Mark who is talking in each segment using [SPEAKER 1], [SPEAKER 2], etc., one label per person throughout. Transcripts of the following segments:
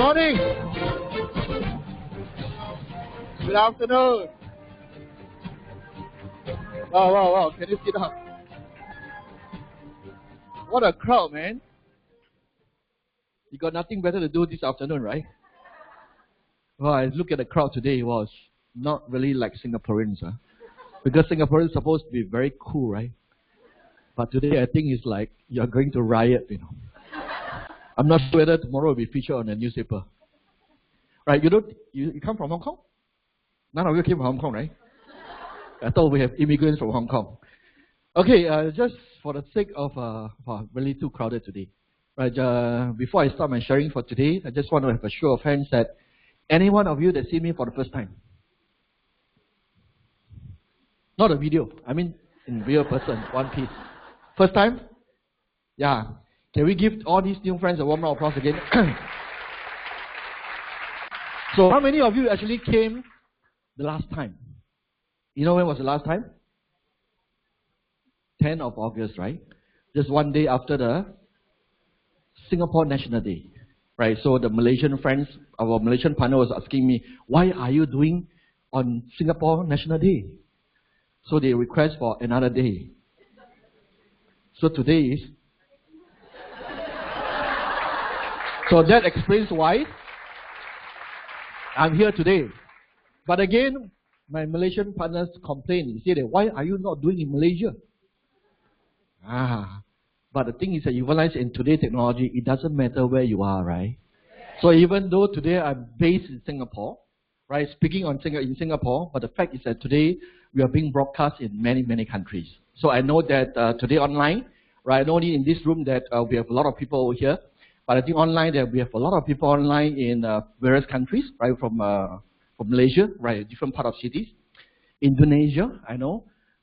[SPEAKER 1] morning. Good afternoon. Wow. Can you sit up? What a crowd, man. You got nothing better to do this afternoon, right? Well, I look at the crowd today. It was not really like Singaporeans. Because Singaporeans are supposed to be very cool, right? But today I think it's like you're going to riot, you know. I'm not sure whether tomorrow will be featured on the newspaper. Right, you come from Hong Kong? None of you came from Hong Kong, right? I thought we have immigrants from Hong Kong. Okay, just for the sake of really too crowded today. Right, before I start my sharing for today, I just want to have a show of hands that any one of you that see me for the first time. Not a video, I mean in real person, one piece. First time? Yeah. Can we give all these new friends a warm round of applause again? So how many of you actually came the last time? You know when was the last time? 10th of August, right? Just one day after the Singapore National Day. Right, so the Malaysian friends, our Malaysian partner was asking me, why are you doing on Singapore National Day? So they request for another day. So today is. So that explains why I'm here today. But again, my Malaysian partners complain. They say that, why are you not doing in Malaysia? But the thing is that you realize in today's technology, it doesn't matter where you are, right? So even though today I'm based in Singapore, right, speaking in Singapore, but the fact is that today we are being broadcast in many, many countries. So I know that today online, right, not only in this room that we have a lot of people over here, but I think online that we have a lot of people online in various countries, right, from Malaysia, right, different part of cities, Indonesia, I know,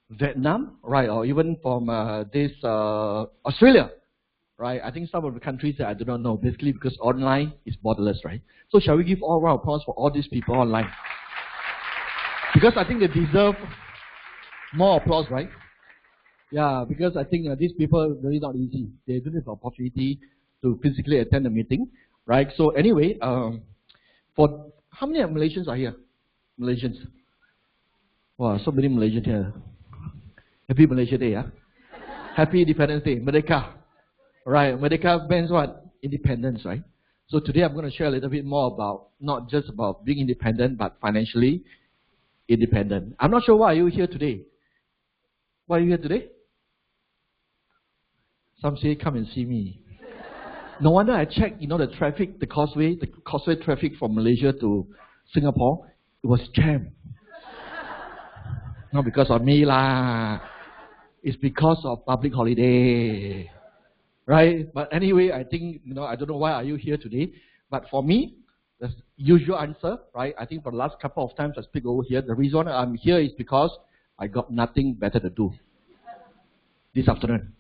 [SPEAKER 1] Vietnam, right, or even from Australia, right? I think some of the countries that I do not know, basically because online is borderless, right? So shall we give all round of applause for all these people online? Because I think they deserve more applause, right? Yeah, because I think these people are really not easy. They don't have the opportunity to physically attend the meeting, right? So anyway, for how many Malaysians are here? Malaysians. Wow, so many Malaysians here. Happy Malaysia Day, yeah? Happy Independence Day, Merdeka. Right, Merdeka means what? Independence, right? So today I'm going to share a little bit more about, not just about being independent, but financially independent. I'm not sure why are you here today. Why are you here today? Some say, come and see me. No wonder I checked, the traffic, the causeway traffic from Malaysia to Singapore, it was jammed. Not because of me lah. It's because of public holiday, right? But anyway, I think, I don't know why are you here today. But for me, the usual answer, right? I think for the last couple of times I speak over here, the reason I'm here is because I got nothing better to do this afternoon,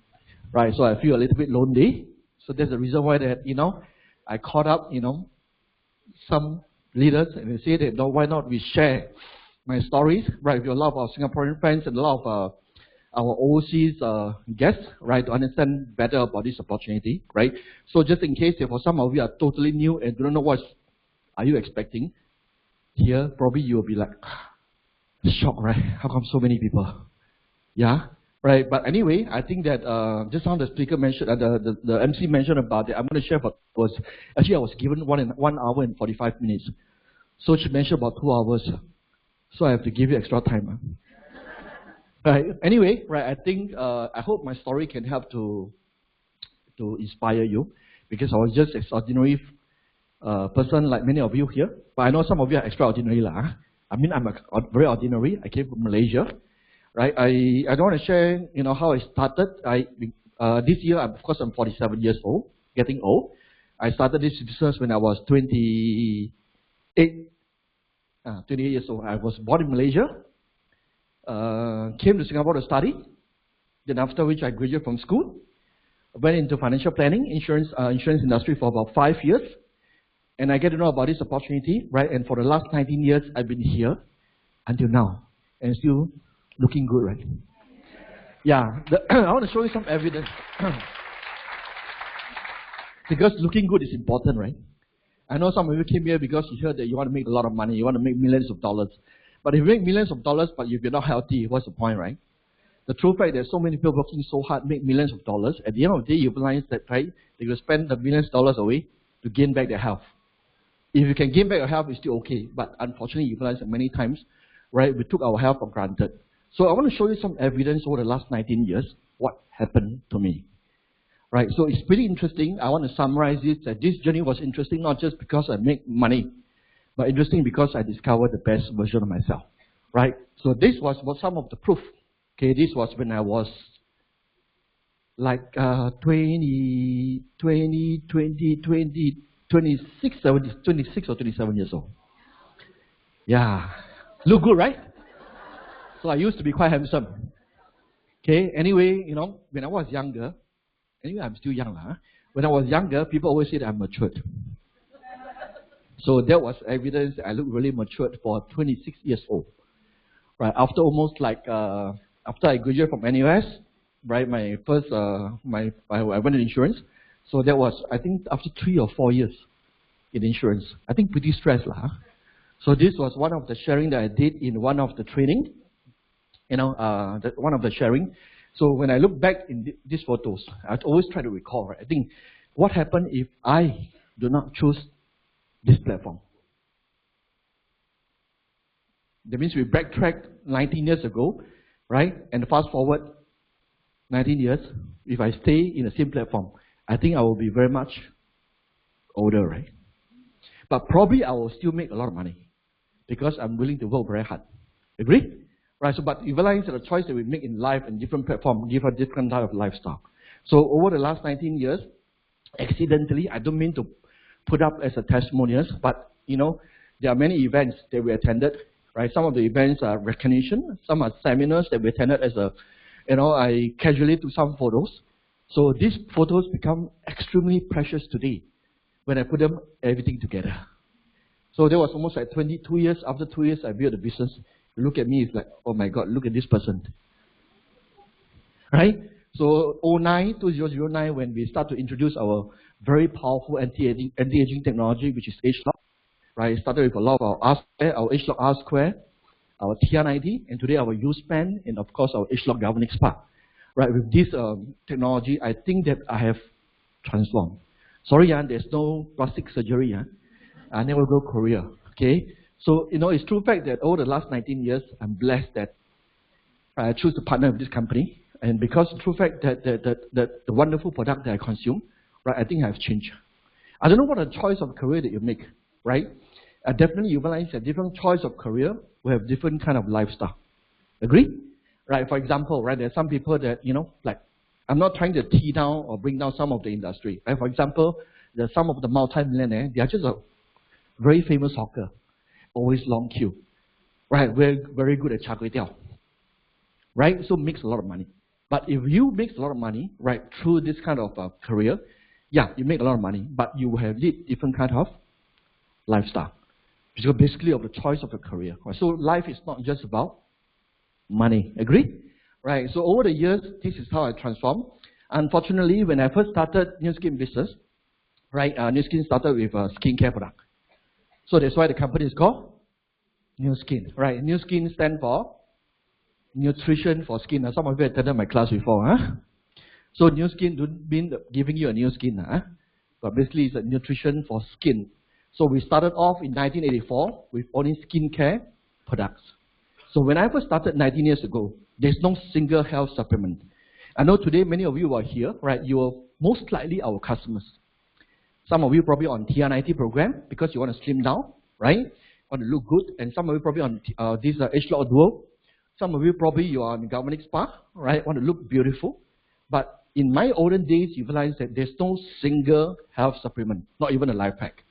[SPEAKER 1] right? So I feel a little bit lonely. So that's the reason why that, I called up, some leaders and they say that, why not we share my stories, right, with a lot of our Singaporean friends and a lot of our overseas guests, right, to understand better about this opportunity, right? So just in case, for some of you are totally new and don't know what are you expecting here, probably you will be like, shocked, right? How come so many people? Yeah, right. But anyway, I think that just now the speaker mentioned, the MC mentioned about it. I'm going to share about was actually I was given 1 hour and 45 minutes. So she mentioned about 2 hours. So I have to give you extra time. Right. Anyway, right, I think, I hope my story can help to inspire you, because I was just an ordinary person like many of you here, but I know some of you are extraordinary lah. I mean, I'm very ordinary. I came from Malaysia, right? I don't want to share, how I started. This year, of course, I'm 47 years old, getting old. I started this business when I was 28 years old. I was born in Malaysia. Came to Singapore to study. Then after which I graduated from school. Went into financial planning, insurance industry for about 5 years. And I get to know about this opportunity, right? And for the last 19 years, I've been here until now. And still looking good, right? Yeah, I want to show you some evidence. Because looking good is important, right? I know some of you came here because you heard that you want to make a lot of money, you want to make millions of dollars. But if you make millions of dollars, but if you're not healthy, what's the point, right? The true fact that so many people working so hard make millions of dollars, at the end of the day, you realize that, right, they will spend the millions of dollars away to gain back their health. If you can gain back your health, it's still okay. But unfortunately, you realize that many times, right, we took our health for granted. So I want to show you some evidence over the last 19 years, what happened to me. Right, so it's pretty interesting. I want to summarize this, that this journey was interesting not just because I make money, but interesting because I discovered the best version of myself. Right, so this was some of the proof. Okay, this was when I was like 26 or 27 years old. Yeah, look good, right? So I used to be quite handsome. Okay, anyway, you know, when I was younger, anyway, I'm still young. Huh? When I was younger, people always said I'm matured. So that was evidence that I look really matured for 26 years old. Right, after almost like, after I graduated from NUS, right, my first, I went in insurance. So that was, I think, after 3 or 4 years in insurance. I think pretty stressed. Huh? So this was one of the sharing that I did in one of the training. You know, one of the sharing. So when I look back in these photos, I always try to recall, right? I think, what happened if I do not choose this platform? That means we backtracked 19 years ago, right? And fast forward 19 years, if I stay in the same platform, I think I will be very much older, right? But probably I will still make a lot of money because I'm willing to work very hard. Agree? Right, so but you realize that the choice that we make in life and different platforms give a different type of lifestyle. So over the last 19 years, accidentally, I don't mean to put up as a testimonials, but you know, there are many events that we attended, right? Some of the events are recognition, some are seminars that we attended as a, you know, I casually took some photos. So these photos become extremely precious today when I put them everything together. So there was almost like 22 years, after 2 years I built a business. You look at me, it's like, oh my God, look at this person. Right? So 2009, when we start to introduce our very powerful anti-aging technology, which is H-Lock, right? It started with a lot of our H-Lock R-Square, our TR90, and today our U-Span, and of course our H-Lock Galvanic Spark. Right? With this technology, I think that I have transformed. Sorry, there's no plastic surgery. I never go Korea. Okay? So, you know, it's true fact that over the last 19 years, I'm blessed that I choose to partner with this company. And because the true fact that the wonderful product that I consume, right, I think I've changed. I don't know what the choice of career that you make, right? Definitely you realize that different choice of career will have different kind of lifestyle. Agree? Right, for example, right, there are some people that, you know, like, I'm not trying to tee down or bring down some of the industry. Right? For example, there are some of the multi-millionaires, they are just a very famous hawker. Always long queue, right? We're very good at char kway teow, right? So makes a lot of money. But if you make a lot of money, right, through this kind of career, yeah, you make a lot of money, but you will have lead different kind of lifestyle. Because basically of the choice of your career. Right? So life is not just about money. Agree? Right? So over the years, this is how I transformed. Unfortunately, when I first started New Skin business, right, New Skin started with a skincare product. So that's why the company is called New Skin, right? New Skin stands for nutrition for skin. Some of you attended my class before, huh? So New Skin don't mean giving you a new skin, huh? But basically it's a nutrition for skin. So we started off in 1984 with only skincare products. So when I first started 19 years ago, there's no single health supplement. I know today many of you are here, right? You are most likely our customers. Some of you probably on TR90 program because you want to slim down, right? Want to look good. And some of you probably on this H-Lock Duo. Some of you probably you are on Galvanic Spark, right? Want to look beautiful. But in my olden days, you realize that there's no single health supplement, not even a life pack.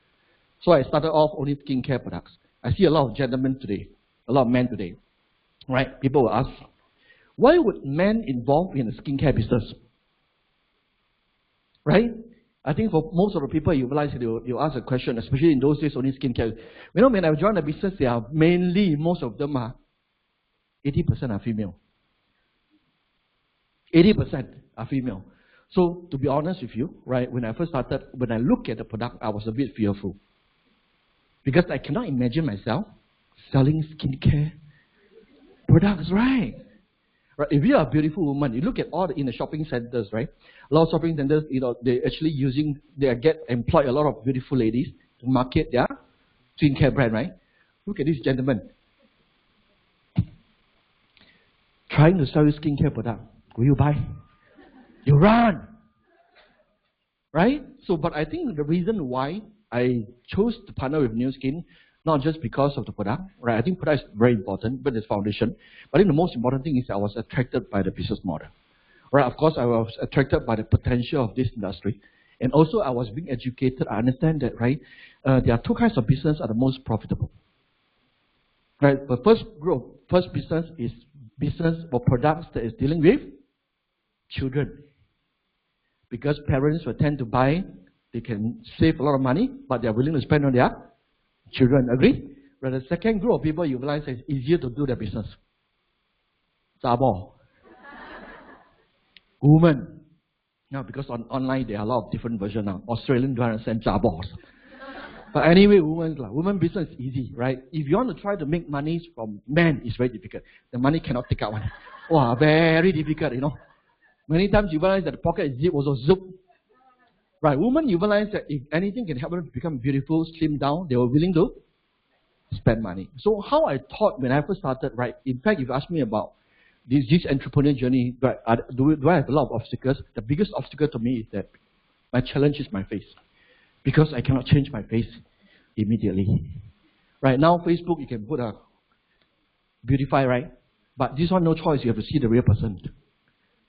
[SPEAKER 1] So I started off only skincare products. I see a lot of gentlemen today, a lot of men today, right? People will ask, why would men involve in a skincare business? Right? I think for most of the people, you realize you ask a question, especially in those days, only skincare. You know, when I joined the business, they are mainly, most of them are, 80% are female. 80% are female. So, to be honest with you, right, when I first started, when I look at the product, I was a bit fearful. Because I cannot imagine myself selling skincare products, right? Right? If you are a beautiful woman, you look at all in the shopping centers, right? A lot of shopping centers, they actually they get employed a lot of beautiful ladies to market their skincare brand, right? Look at this gentleman trying to sell you skincare product. Will you buy? You run, right? So, but I think the reason why I chose to partner with New Skin, not just because of the product, right? I think product is very important, but it's foundation. But I think the most important thing is I was attracted by the business model, right? Of course, I was attracted by the potential of this industry. And also, I was being educated. I understand that, right? There are two kinds of business are the most profitable, right? The first business is business or products that is dealing with children. Because parents will tend to buy, they can save a lot of money, but they are willing to spend on their children. Agree? But the second group of people, you realize it's easier to do their business. Zabo. Women. Now, because online there are a lot of different versions now. Australian don't understand Zabos. But anyway, women business is easy, right? If you want to try to make money from men, it's very difficult. The money cannot take out one. Wow, very difficult, Many times you realize that the pocket is zip also zip. Right, women, you realize that if anything can help them to become beautiful, slim down, they were willing to spend money. So how I thought when I first started, right? In fact, if you ask me about this entrepreneur journey, right, do I have a lot of obstacles? The biggest obstacle to me is that my challenge is my face. Because I cannot change my face immediately. Right now, Facebook, you can put a beautify, right? But this one, no choice. You have to see the real person.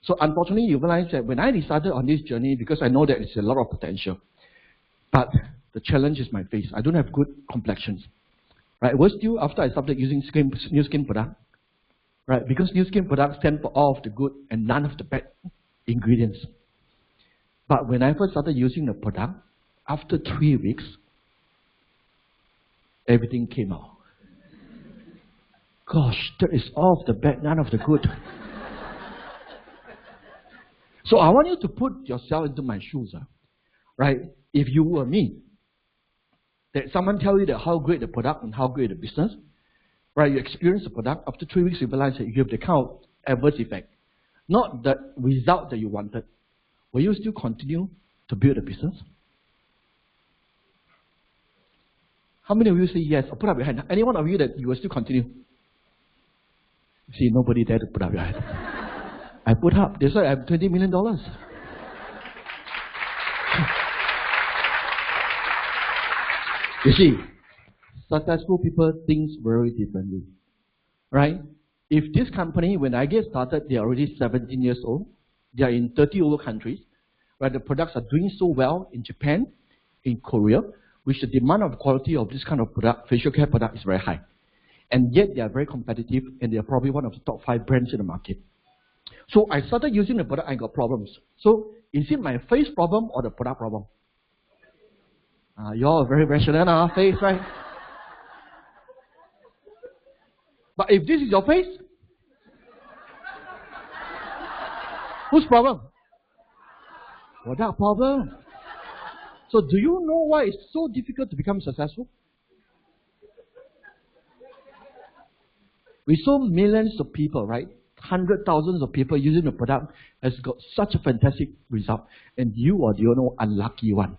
[SPEAKER 1] So unfortunately, you realize that when I decided on this journey, because I know that it's a lot of potential, but the challenge is my face. I don't have good complexions. Right? It was still after I started using New Skin product. Right? Because New Skin products stand for all of the good and none of the bad ingredients. But when I first started using the product, after 3 weeks, everything came out. Gosh, that is all of the bad, none of the good. So I want you to put yourself into my shoes, right? If you were me, that someone tell you that how great the product and how great the business, right? You experience the product, after 3 weeks you realize that you have the kind of adverse effect, not the result that you wanted. Will you still continue to build a business? How many of you say yes? Or put up your hand. Any one of you that you will still continue? See, nobody there to put up your hand. I put up. That's why I have $20 million. You see, successful people think very differently. Right? If this company, when I get started, they are already 17 years old. They are in 30 over countries. Right? The products are doing so well in Japan, in Korea, which the demand of quality of this kind of product, facial care product, is very high. And yet they are very competitive, and they are probably one of the top 5 brands in the market. So I started using the product, I got problems. So is it my face problem or the product problem? You're very rational, face, right? But if this is your face, whose problem? Product problem. So do you know why it's so difficult to become successful? We saw millions of people, right? 100,000s of people using the product has got such a fantastic result. And you are the unlucky one.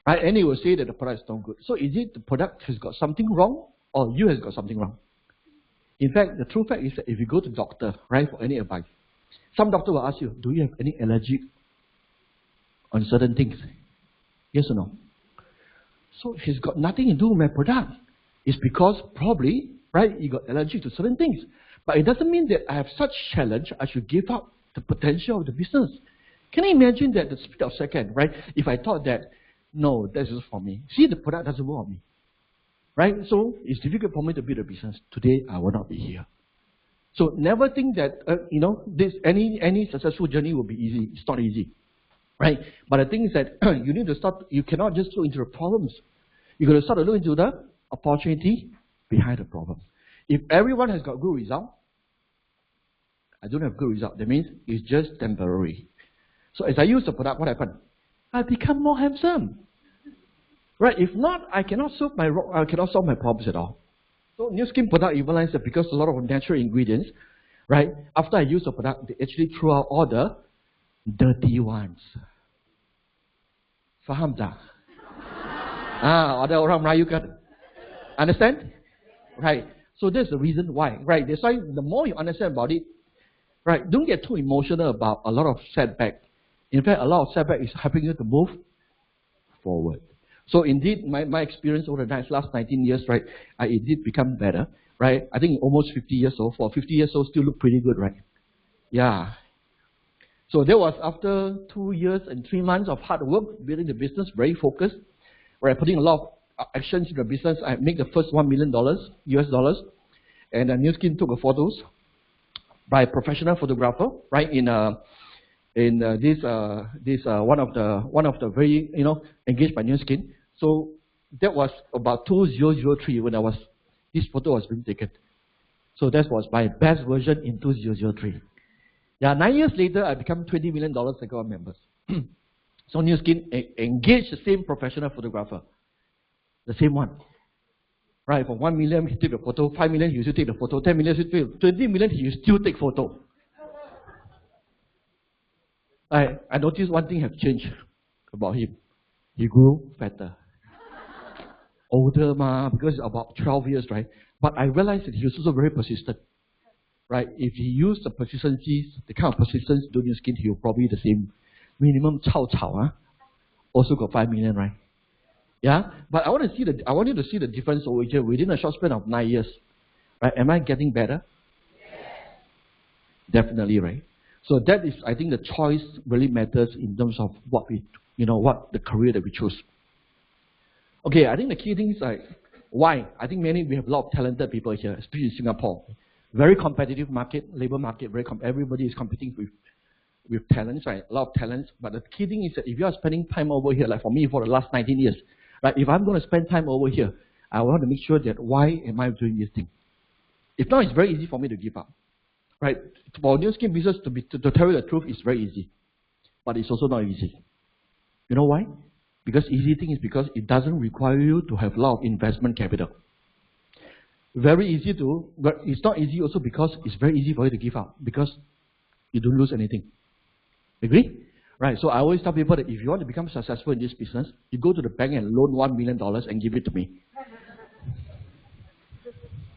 [SPEAKER 1] Right? And he will say that the product is not good. So is it the product has got something wrong or you has got something wrong? In fact, the true fact is that if you go to doctor, right, for any advice, some doctor will ask you, do you have any allergy on certain things? Yes or no? So it's got nothing to do with my product. It's because probably, right, you got allergy to certain things. But it doesn't mean that I have such challenge, I should give up the potential of the business. Can you imagine that the split of second, right? If I thought that, no, that's just for me. See, the product doesn't work on me. Right? So it's difficult for me to build a business. Today, I will not be here. So never think that, this any successful journey will be easy. It's not easy. Right? But the thing is that you need to start, you cannot just look into the problems. You got to start to look into the opportunity behind the problem. If everyone has got good result, I don't have good result. That means it's just temporary. So as I use the product, what happened? I become more handsome. Right? If not, I cannot solve my problems at all. So New Skin product even realized that because a lot of natural ingredients, right? After I use the product, they actually throw out all the dirty ones. Faham tak? Ada orang Melayu kan? Understand? Right. So that's the reason why. Right. That's why the more you understand about it, right, don't get too emotional about a lot of setback. In fact, a lot of setback is helping you to move forward. So indeed, my experience over the last 19 years, right, I did become better, right? I think almost 50 years old. For 50 years old, still look pretty good, right? Yeah. So that was after 2 years and 3 months of hard work, building the business, very focused, right, putting a lot of actions in the business. I made the first $1 million, US dollars, and New Skin took photos by a professional photographer, right, in this one of the very engaged by New Skin. So that was about 2003 when this photo was being taken. So that was my best version in 2003. Yeah, 9 years later I became $20 million account members. So New Skin engaged the same professional photographer, the same one. Right, for 1 million he take the photo, 5 million he still take the photo, 10 million he still, 20 million he still take photo. I noticed one thing have changed about him. He grew fatter. Older because about 12 years, right? But I realized that he was also very persistent. Right? If he used the the kind of persistence to New Skin, he will probably the same minimum also got 5 million, right? Yeah? But I want you to see the difference over here within a short span of 9 years. Right? Am I getting better? Yes. Definitely, right? So that is, I think the choice really matters in terms of what the career that we choose. Okay, I think the key thing is like, why? I think we have a lot of talented people here, especially in Singapore. Very competitive market, labor market, everybody is competing with talents, right? A lot of talents. But the key thing is that if you are spending time over here, like for me for the last 19 years, right? If I'm going to spend time over here, I want to make sure that why am I doing this thing? If not, it's very easy for me to give up. Right? For New Skin business to tell you the truth is very easy. But it's also not easy. You know why? Because easy thing is because it doesn't require you to have a lot of investment capital. Very easy but it's not easy also because it's very easy for you to give up because you don't lose anything. Agree? Right, so I always tell people that if you want to become successful in this business, you go to the bank and loan $1 million and give it to me.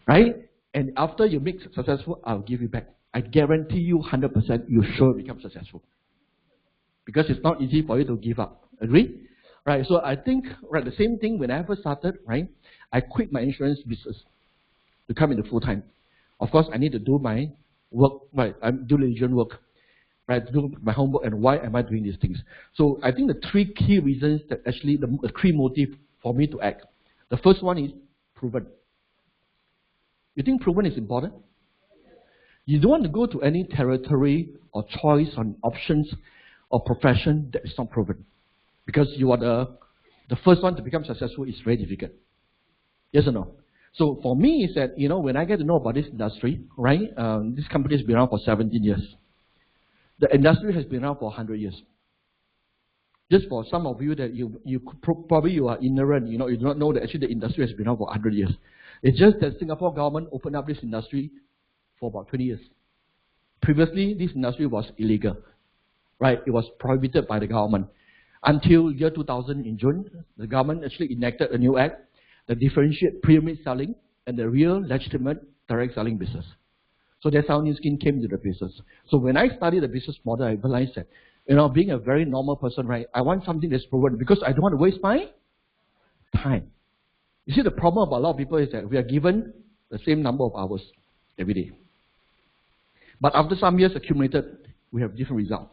[SPEAKER 1] Right? And after you make successful, I'll give you back. I guarantee you 100% you sure become successful. Because it's not easy for you to give up. Agree? Right, so I think, right, the same thing when I first started, right, I quit my insurance business to come into full-time. Of course, I need to do my work, right, I'm doing diligent work, right, do my homework, and why am I doing these things? So I think the 3 key reasons that actually, the 3 motives for me to act. The first one is proven. You think proven is important? You don't want to go to any territory or choice on options or profession that is not proven. Because you are the first one to become successful is very difficult. Yes or no? So for me, is that, when I get to know about this industry, right, this company has been around for 17 years. The industry has been around for 100 years. Just for some of you that probably you are ignorant, you do not know that actually the industry has been around for 100 years. It's just that Singapore government opened up this industry for about 20 years. Previously, this industry was illegal, right? It was prohibited by the government. Until year 2000 in June, the government actually enacted a new act that differentiates pyramid selling and the real legitimate direct selling business. So that's how New Skin came to the business. So when I studied the business model, I realized that, being a very normal person, right, I want something that's proven because I don't want to waste my time. You see, the problem about a lot of people is that we are given the same number of hours every day. But after some years accumulated, we have different results.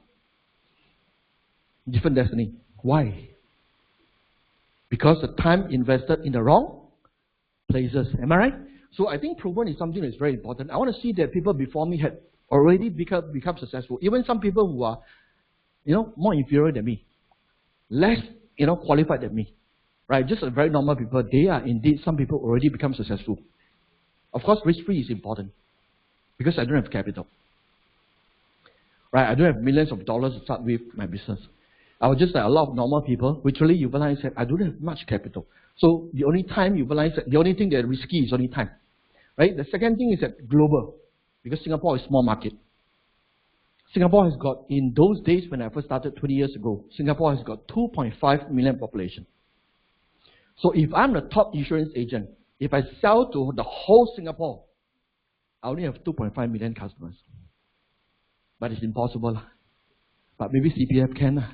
[SPEAKER 1] Different destiny. Why? Because the time invested in the wrong places. Am I right? So I think proven is something that's very important. I want to see that people before me had already become successful. Even some people who are, more inferior than me, less, qualified than me, right? Just a very normal people. They are indeed, some people already become successful. Of course, risk-free is important because I don't have capital, right? I don't have millions of dollars to start with my business. I was just like a lot of normal people. Literally, you realize that I don't have much capital. So the only time you realize that the only thing that is risky is only time. Right? The second thing is that global, because Singapore is a small market. Singapore has got, in those days when I first started 20 years ago, Singapore has got 2.5 million population. So if I'm the top insurance agent, if I sell to the whole Singapore, I only have 2.5 million customers. But it's impossible. But maybe CPF can.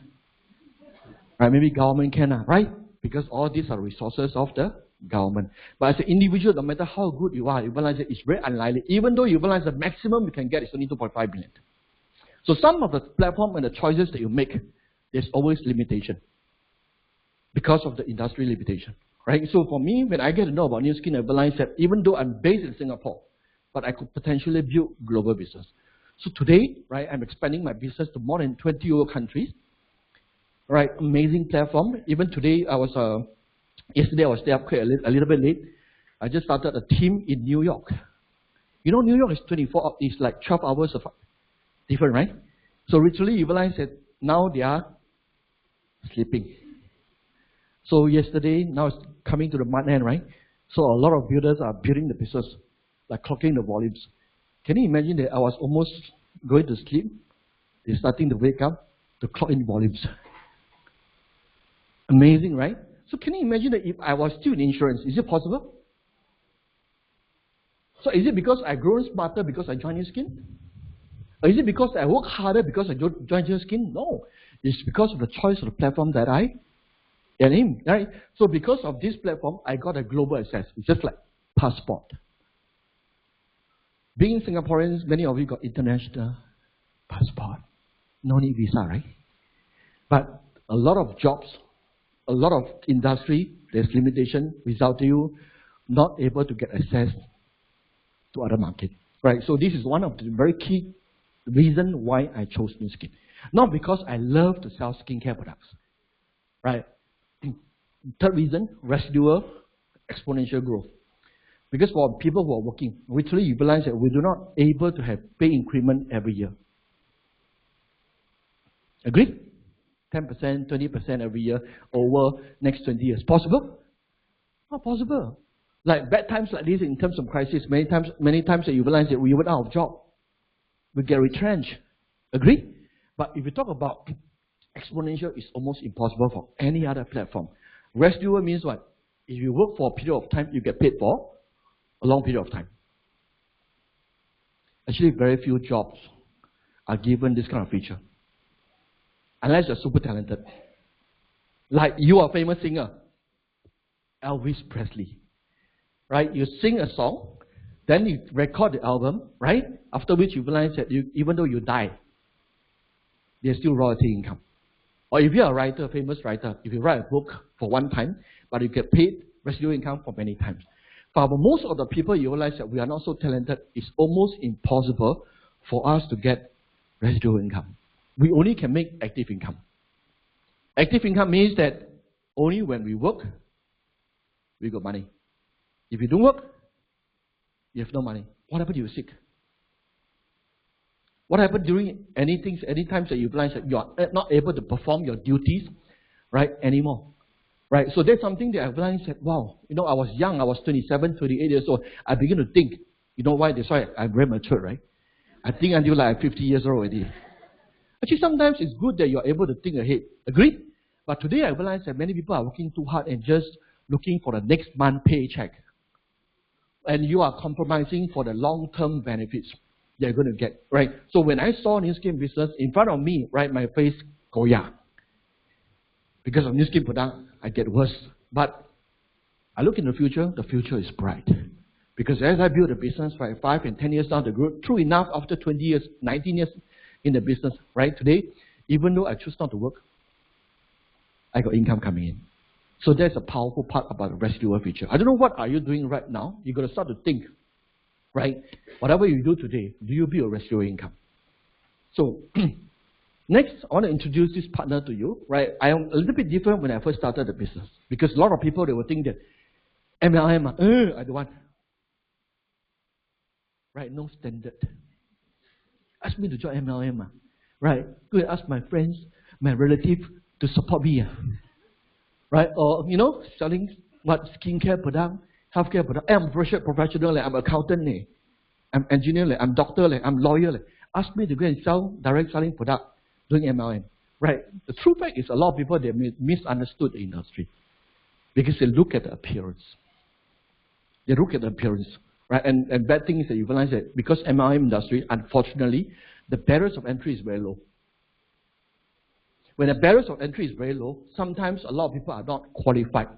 [SPEAKER 1] Right? Maybe government can. Right? Because all these are resources of the government. But as an individual, no matter how good you are, you realize that it's very unlikely. Even though you realize the maximum you can get is only 2.5 million. So some of the platform and the choices that you make, there's always limitation. Because of the industry limitation. Right? So for me, when I get to know about Nu Skin, I realize that even though I'm based in Singapore, but I could potentially build global business. So today, right, I'm expanding my business to more than 20 other countries. Right, amazing platform. Even today, yesterday I was there quite a little bit late. I just started a team in New York. You know, New York is 24, it's like 12 hours of different, right? So literally you realize that now they are sleeping. So yesterday, now it's coming to the month end, right? So a lot of builders are building the business, like clocking the volumes. Can you imagine that I was almost going to sleep? They're starting to wake up to clock in volumes. Amazing, right? So can you imagine that if I was still in insurance, is it possible? So is it because I grown smarter because I joined Nu Skin? Or is it because I work harder because I joined Nu Skin? No. It's because of the choice of the platform that I get in, right? So because of this platform, I got a global access. It's just like passport. Being Singaporeans, many of you got international passport. No need visa, right? But a lot of jobs, a lot of industry, there's limitation, result to you not able to get access to other market. Right? So this is one of the very key reasons why I chose Nu Skin. Not because I love to sell skincare products. Right? Third reason, residual exponential growth. Because for people who are working, literally you realize that we do not able to have pay increment every year. Agree? 10%, 20% every year over next 20 years. Possible? Not possible. Like bad times like this in terms of crisis, many times that you realize that we went out of job. We get retrenched. Agree? But if you talk about exponential, it's almost impossible for any other platform. Residual means what? If you work for a period of time, you get paid for a long period of time. Actually, very few jobs are given this kind of feature. Unless you're super talented. Like you are a famous singer. Elvis Presley. Right? You sing a song, then you record the album, right? After which you realize that even though you die, there's still royalty income. Or if you're a writer, a famous writer, if you write a book for one time, but you get paid residual income for many times. But for most of the people, you realize that we are not so talented, it's almost impossible for us to get residual income. We only can make active income. Active income means that only when we work, we got money. If you don't work, you have no money. What happened if you're sick? What happened during any times that you realize that you are not able to perform your duties, right, anymore? Right? So that's something that I realized that, wow, you know, I was young, I was 27, 28 years old. I began to think, you know why? That's why I'm very mature, right? I think until like 50 years old already. Actually, sometimes it's good that you're able to think ahead. Agree? But today I realize that many people are working too hard and just looking for the next month paycheck. And you are compromising for the long-term benefits you're going to get, right? So when I saw Nu Skin business in front of me, right, my face goya. Because of Nu Skin product, I get worse. But I look in the future is bright. Because as I build a business, right, 5 and 10 years down the road, true enough, after 20 years, 19 years in the business, right, today, even though I choose not to work, I got income coming in. So that's a powerful part about the residual feature. I don't know what are you doing right now. You've got to start to think, right? Whatever you do today, do you build a residual income? So next, I want to introduce this partner to you, right? I am a little bit different when I first started the business. Because a lot of people, they will think that, MLM, I don't want. Right, no standard. Ask me to join MLM, right? Go and ask my friends, my relatives, to support me, right? Or, you know, selling what skincare product, healthcare product. I'm a professional, I'm an accountant, I'm engineer, I'm doctor, I'm lawyer. Ask me to go and sell direct selling product doing MLM, right? The true fact is a lot of people, they misunderstood the industry because they look at the appearance. They look at the appearance, right? And bad thing is that you realize that because MLM industry, unfortunately, the barriers of entry is very low. When the barriers of entry is very low, sometimes a lot of people are not qualified,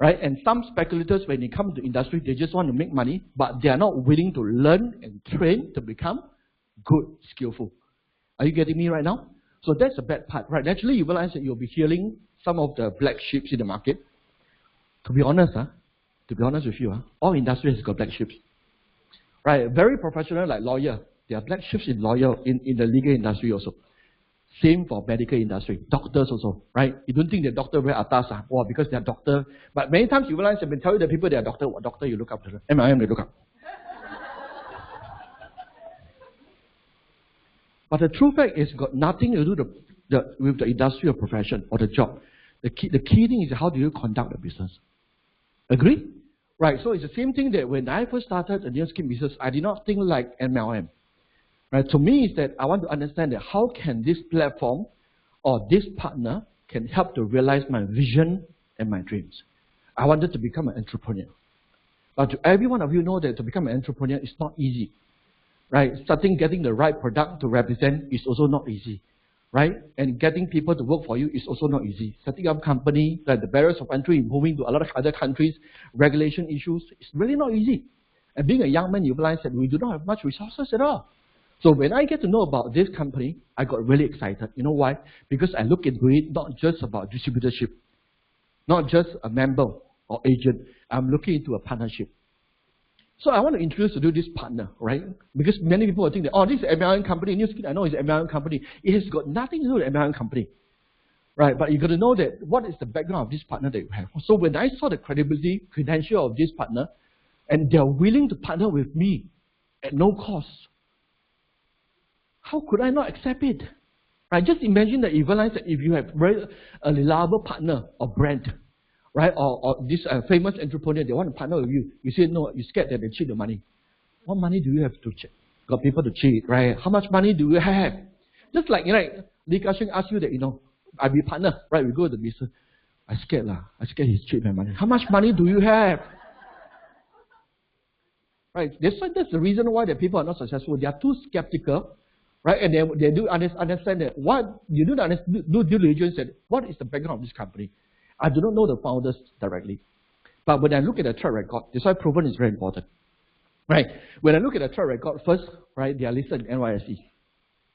[SPEAKER 1] right? And some speculators, when they come to industry, they just want to make money, but they are not willing to learn and train to become good, skillful. Are you getting me right now? So that's the bad part, right? Naturally, you realize that you'll be hearing some of the black sheep in the market. To be honest with you, all industries has got black sheep, right? Very professional like lawyer. There are black sheep in the legal industry also. Same for medical industry, doctors also, right? You don't think the doctor very atas, or because they are doctor. But many times you realize, I've been telling the people they are doctor, what doctor you look up to them? MLM they look up. But the true fact is got nothing to do with the industry or profession or the job. The key thing is how do you conduct the business. Agree? Right, so it's the same thing that when I first started the new skin business, I did not think like MLM. Right, to me is that I want to understand that how can this platform or this partner can help to realize my vision and my dreams. I wanted to become an entrepreneur. But to every one of you know that to become an entrepreneur is not easy. Right? Getting the right product to represent is also not easy. Right? And getting people to work for you is also not easy. Setting up company, like the barriers of entry, moving to a lot of other countries, regulation issues, it's really not easy. And being a young man, you realize that we do not have much resources at all. So when I get to know about this company, I got really excited. You know why? Because I look into it not just about distributorship, not just a member or agent. I'm looking into a partnership. So I want to introduce you to this partner, right? Because many people think that, oh, this is an MLM company. New Skin, I know it's an MLM company. It has got nothing to do with an MLM company, right? But you got to know that what is the background of this partner that you have. So when I saw the credibility, credential of this partner, and they're willing to partner with me at no cost, how could I not accept it? Right? Just imagine that you realize that if you have a reliable partner or brand, right, or this famous entrepreneur, they want to partner with you. You say no, you're scared that they cheat the money. What money do you have to cheat? Got people to cheat, right? How much money do you have? Just like, Li Ka-shing asked you that, I be partner, right? We go to the business. I scared he's cheat my money. How much money do you have? Right? That's the reason why the people are not successful. They are too skeptical. Right, and they do understand that what you do due diligence. That what is the background of this company? I do not know the founders directly, but when I look at the track record, that's why proven is very important. Right, when I look at the track record first, right, they are listed in NYSE,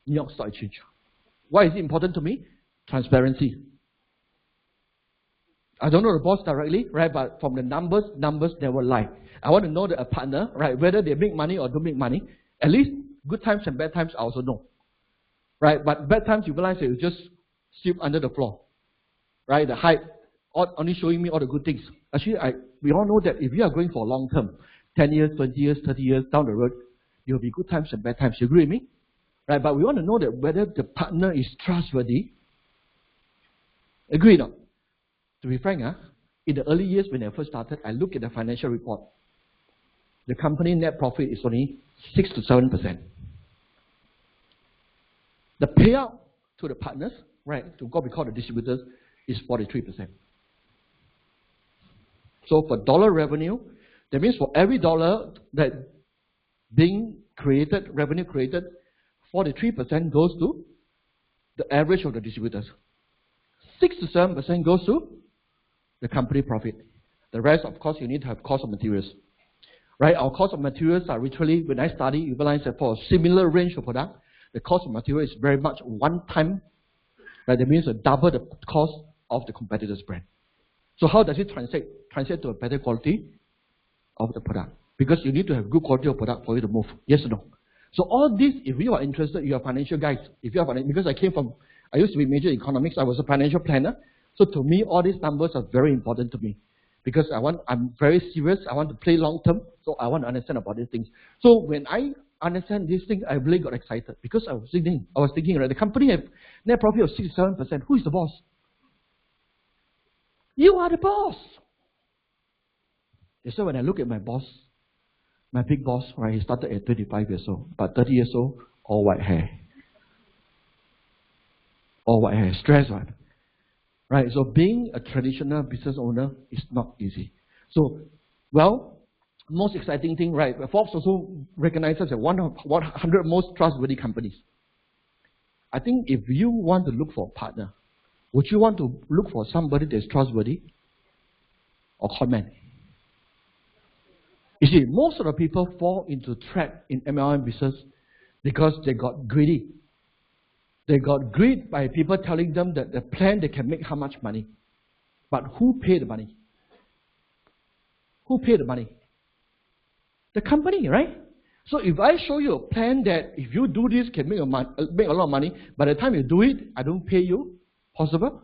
[SPEAKER 1] New York Stock Exchange. Why is it important to me? Transparency. I don't know the boss directly, right, but from the numbers never lie. I want to know that a partner, right, whether they make money or don't make money, at least. Good times and bad times, I also know. Right? But bad times, you realize that you just sweep under the floor. Right? The hype, only showing me all the good things. Actually, we all know that if you are going for long term, 10 years, 20 years, 30 years down the road, there will be good times and bad times. You agree with me? Right? But we want to know that whether the partner is trustworthy. Agree or not? To be frank, in the early years when I first started, I looked at the financial report. The company net profit is only 6 to 7%. The payout to the partners, right, to what we call the distributors, is 43%. So for dollar revenue, that means for every dollar that being created, revenue created, 43% goes to the average of the distributors. 6 to 7% goes to the company profit. The rest, of course, you need to have cost of materials. Right? Our cost of materials are literally, when I study, you realize that for a similar range of product, the cost of material is very much one time. Right? That means double the cost of the competitor's brand. So how does it translate to a better quality of the product? Because you need to have good quality of product for you to move. Yes or no? So all this, if you are interested, you are financial guys. Because I used to be major in economics, I was a financial planner. So to me, all these numbers are very important to me. Because I'm very serious, I want to play long term, so I want to understand about these things. So when I understand this thing, I really got excited because I was thinking, right, the company have net profit of 67%. Who is the boss? You are the boss. So when I look at my boss, my big boss, right, he started at 25 years old, but 30 years old, all white hair. All white hair, stress, right? Right, so being a traditional business owner is not easy. So, well, most exciting thing, right, Forbes also recognizes as one of 100 most trustworthy companies. I think if you want to look for a partner, would you want to look for somebody that's trustworthy or con man? You see, most of the people fall into trap in MLM business because they got greedy. They got greed by people telling them that the plan they can make how much money. But who paid the money? Who paid the money? The company, right? So if I show you a plan that if you do this can make a lot of money, by the time you do it, I don't pay you, possible?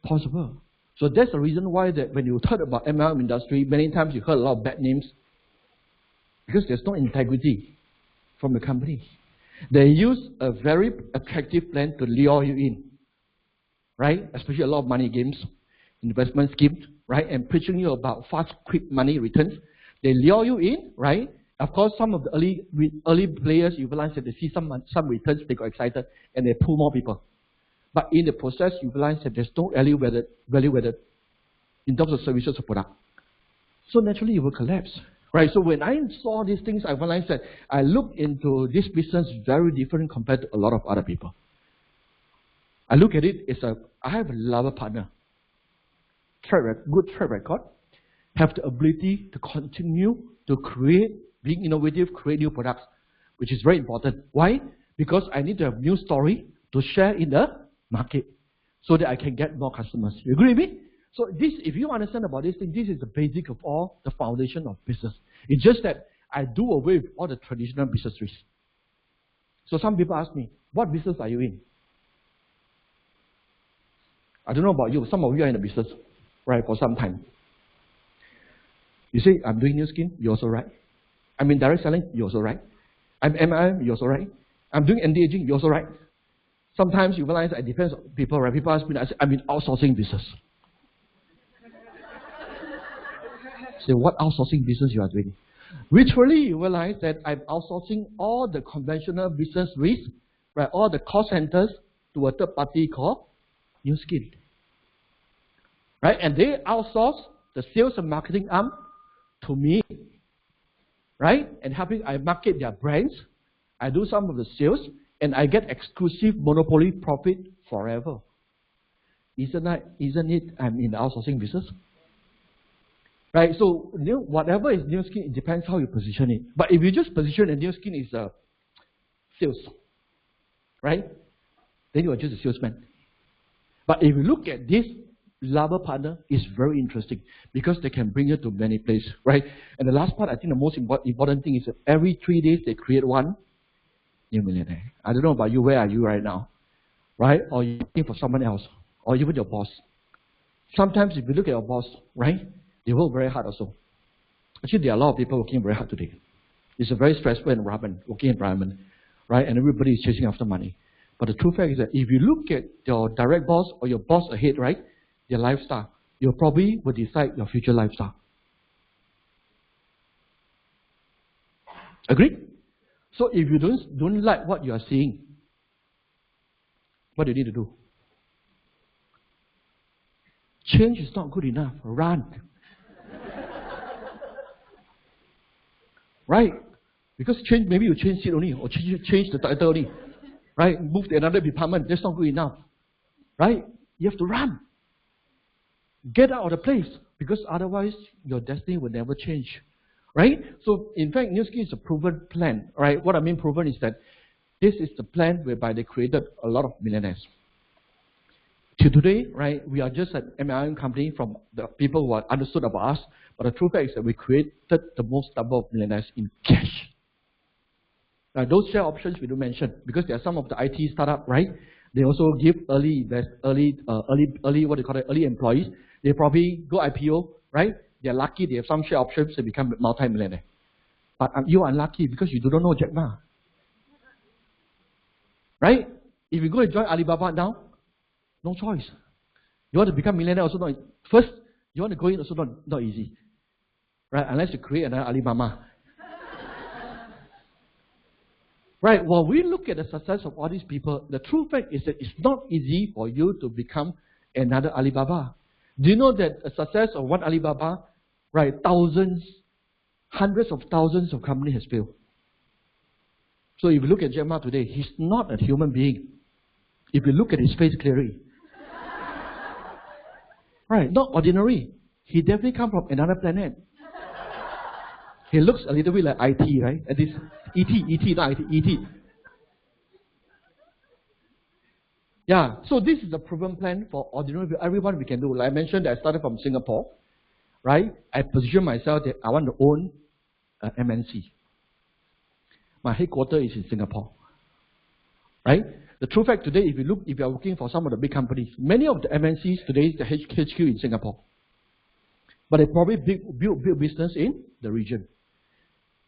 [SPEAKER 1] Possible. So that's the reason why that when you heard about MLM industry, many times you heard a lot of bad names because there's no integrity from the company. They use a very attractive plan to lure you in, right? Especially a lot of money games, investment schemes, right? And preaching you about fast, quick money returns. They lure you in, right? Of course, some of the early players, you realize that they see some returns, they got excited, and they pull more people. But in the process, you realize that there's no value added in terms of services or product. So naturally, it will collapse. Right, so when I saw these things, I realized that I looked into this business very different compared to a lot of other people. I look at it as I have a lover partner, good track record, have the ability to continue to create, being innovative, create new products, which is very important. Why? Because I need to have new story to share in the market so that I can get more customers. You agree with me? So this, if you understand about this thing, this is the basic of all the foundation of business. It's just that I do away with all the traditional business risks. So some people ask me, what business are you in? I don't know about you. Some of you are in the business, right, for some time. You say, I'm doing new skin, you're also right. I'm in direct selling, you're also right. I'm MLM, you're also right. I'm doing anti-aging, you're also right. Sometimes you realize it depends on people, right? People ask me, I say, I'm in outsourcing business. Say, what outsourcing business you are doing? Literally, you realize that I'm outsourcing all the conventional business risks, right? All the call centers to a third party called New Skin, right? And they outsource the sales and marketing arm to me, right? And I market their brands. I do some of the sales, and I get exclusive monopoly profit forever. Isn't it? I'm in the outsourcing business. Right, so whatever is new skin, it depends how you position it. But if you just position a new skin is sales, right? Then you are just a salesman. But if you look at this lover partner, it's very interesting because they can bring you to many places, right? And the last part, I think the most important thing is that every 3 days they create one new millionaire. I don't know about you, where are you right now, right? Or you're looking for someone else, or even your boss. Sometimes if you look at your boss, right? They work very hard also. Actually, there are a lot of people working very hard today. It's a very stressful working environment, right? And everybody is chasing after money. But the true fact is that if you look at your direct boss or your boss ahead, right, their lifestyle, you probably will decide your future lifestyle. Agree? So if you don't like what you are seeing, what do you need to do? Change is not good enough. Run. Right? Because change, maybe you change it only, or change the title only. Right? Move to another department, that's not good enough. Right? You have to run. Get out of the place, because otherwise your destiny will never change. Right? So, in fact, New Skin is a proven plan. Right? What I mean proven is that this is the plan whereby they created a lot of millionaires. Till today, right, we are just an MLM company from the people who are understood about us, but the true fact is that we created the most number of millionaires in cash. Now, those share options we do mention, because there are some of the IT startup, right? They also give early employees. They probably go IPO, right? They're lucky they have some share options, they become multi-millionaire. But you are unlucky because you don't know Jack Ma. Right? If you go and join Alibaba now, no choice. You want to become millionaire also not. First, you want to go in also not easy. Right? Unless you create another Alibaba. Right? While we look at the success of all these people, the true fact is that it's not easy for you to become another Alibaba. Do you know that the success of one Alibaba, right, thousands, hundreds of thousands of companies has failed. So if you look at Jack Ma today, he's not a human being. If you look at his face clearly. Right, not ordinary. He definitely come from another planet. He looks a little bit like IT, right? At this ET, not IT, ET. Yeah, so this is a proven plan for ordinary people. Everyone we can do. Like I mentioned, that I started from Singapore, right? I position myself that I want to own an MNC. My headquarters is in Singapore, right? The true fact today, if you are working for some of the big companies, many of the MNCs today, the HQ in Singapore, but they probably build business in the region,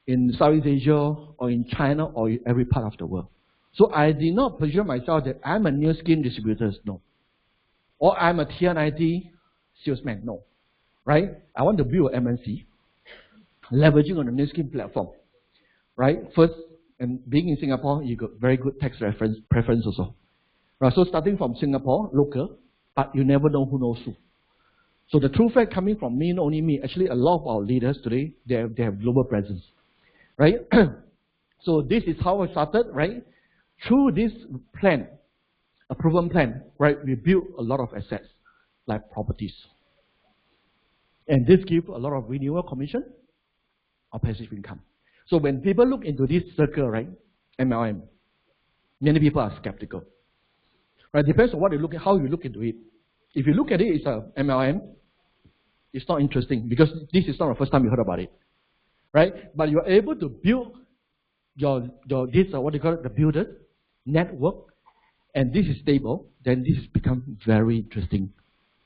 [SPEAKER 1] in Southeast Asia or in China or in every part of the world. So I did not position myself that I'm a new skin distributor, no. Or I'm a tier 90 salesman, no. Right? I want to build an MNC, leveraging on the new skin platform. Right? First, and being in Singapore, you got very good tax preference also. Right? So starting from Singapore, local, but you never know who knows who. So the true fact coming from me, not only me, actually a lot of our leaders today, they have global presence. Right? So this is how I started, right? Through this plan, a proven plan, right, we built a lot of assets, like properties. And this gives a lot of renewal commission or passive income. So when people look into this circle, right, MLM, many people are skeptical. Right, depends on what you look at, how you look into it. If you look at it, it's a MLM, it's not interesting because this is not the first time you heard about it. Right? But you're able to build what you call it, the builder network, and this is stable, then this has become very interesting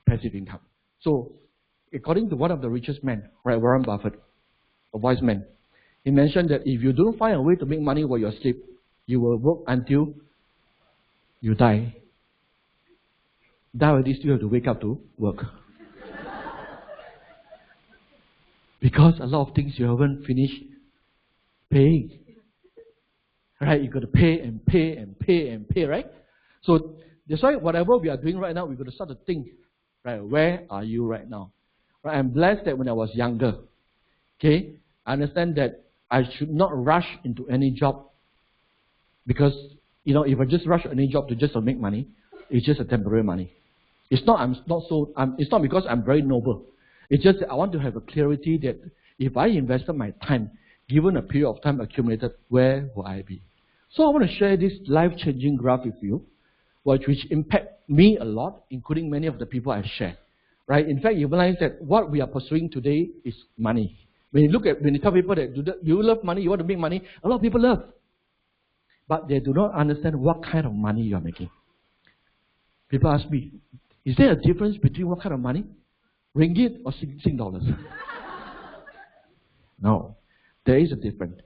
[SPEAKER 1] passive income. So, according to one of the richest men, right, Warren Buffett, a wise man, he mentioned that if you don't find a way to make money while you're asleep, you will work until you die. Die already, still have to wake up to work. Because a lot of things you haven't finished paying. Right? You got to pay and pay and pay and pay, right? So that's why whatever we are doing right now, we've got to start to think, right? Where are you right now? Right? I'm blessed that when I was younger, okay, I understand that I should not rush into any job because, you know, if I just rush any job to make money, it's just a temporary money. It's not because I'm very noble. It's just that I want to have a clarity that if I invested my time, given a period of time accumulated, where will I be? So I want to share this life-changing graph with you, which impact me a lot, including many of the people I share. Right? In fact, you realize that what we are pursuing today is money. When you tell people that you love money, you want to make money, a lot of people love. But they do not understand what kind of money you are making. People ask me, is there a difference between what kind of money? Ringgit or Sing dollars? No, there is a difference.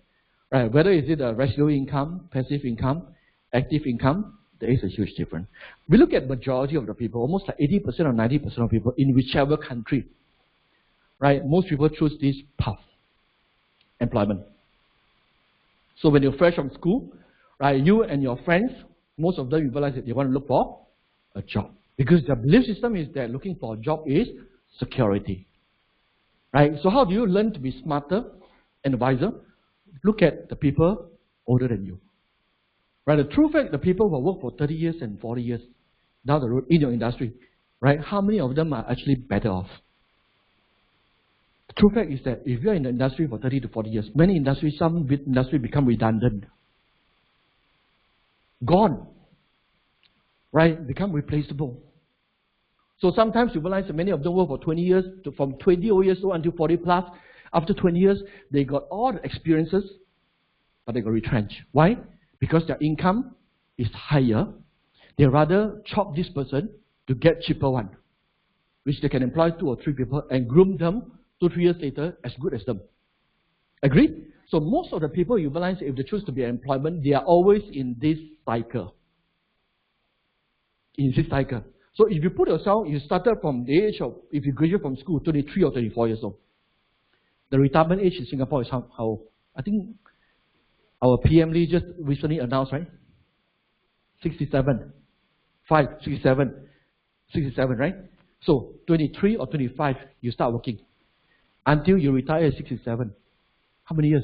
[SPEAKER 1] Right? Whether is it a residual income, passive income, active income, there is a huge difference. We look at majority of the people, almost like 80% or 90% of people in whichever country, right? Most people choose this path, employment. So when you're fresh from school, right, you and your friends, most of them you realize that they want to look for a job. Because the belief system is that looking for a job is security. Right? So how do you learn to be smarter and wiser? Look at the people older than you. Right? The true fact, the people who work for 30 years and 40 years down the road in your industry, right? How many of them are actually better off? The true fact is that if you're in the industry for 30 to 40 years, some industries become redundant. Gone. Right? Become replaceable. So sometimes you realize that many of them work for 20 years, from 20 years old until 40 plus. After 20 years, they got all the experiences, but they got retrenched. Why? Because their income is higher. They rather chop this person to get cheaper one, which they can employ 2 or 3 people and groom them 2 or 3 years later as good as them. Agree? So most of the people, you realize, if they choose to be employment, they are always in this cycle. In this cycle. So if you put yourself, you started from the age of, if you graduate from school, 23 or 24 years old. The retirement age in Singapore is how old? I think our PM Lee just recently announced, right? 67. 67, right? So 23 or 25, you start working. Until you retire at 67. How many years?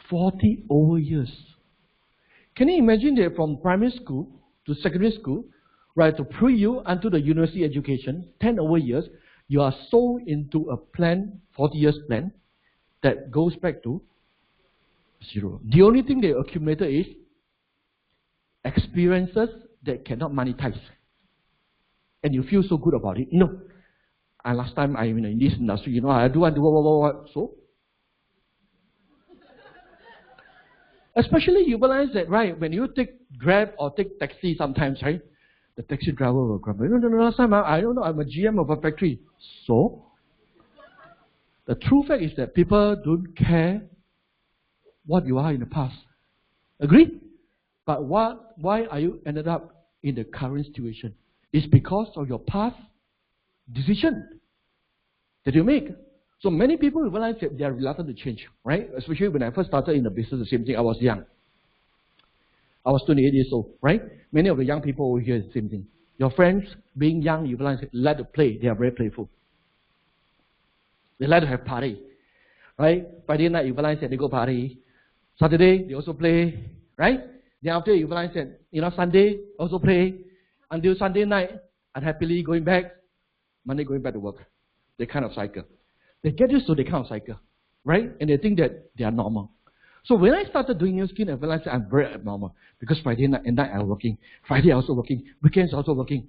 [SPEAKER 1] 40 over years. Can you imagine that from primary school to secondary school, right, to pre-U until the university education, 10 over years, you are sold into a plan, 40 years plan, that goes back to 0. The only thing they accumulated is experiences that cannot monetize. And you feel so good about it. No. And last time I'm in this industry, I do what. So? Especially you realize that, right, when you take Grab or take taxi sometimes, right, the taxi driver will grumble. No, last time I don't know, I'm a GM of a factory. So? The true fact is that people don't care what you are in the past. Agree? But why are you ended up in the current situation? It's because of your past decision that you make. So many people realize that they are reluctant to change, right? Especially when I first started in the business, the same thing. I was young. I was 28 years old, right? Many of the young people over here, the same thing. Your friends, being young, you realize that they like to play. They are very playful. They like to have party, right? Friday night, you realize that they go party. Saturday, they also play, right? Then after you realize that, Sunday, also play. Until Sunday night, unhappily going back. Monday going back to work. They kind of cycle. They get used to the kind of cycle, right? And they think that they are normal. So when I started doing new skin, I realized that I'm very abnormal. Because Friday night and night I'm working. Friday I'm also working. Weekends also working.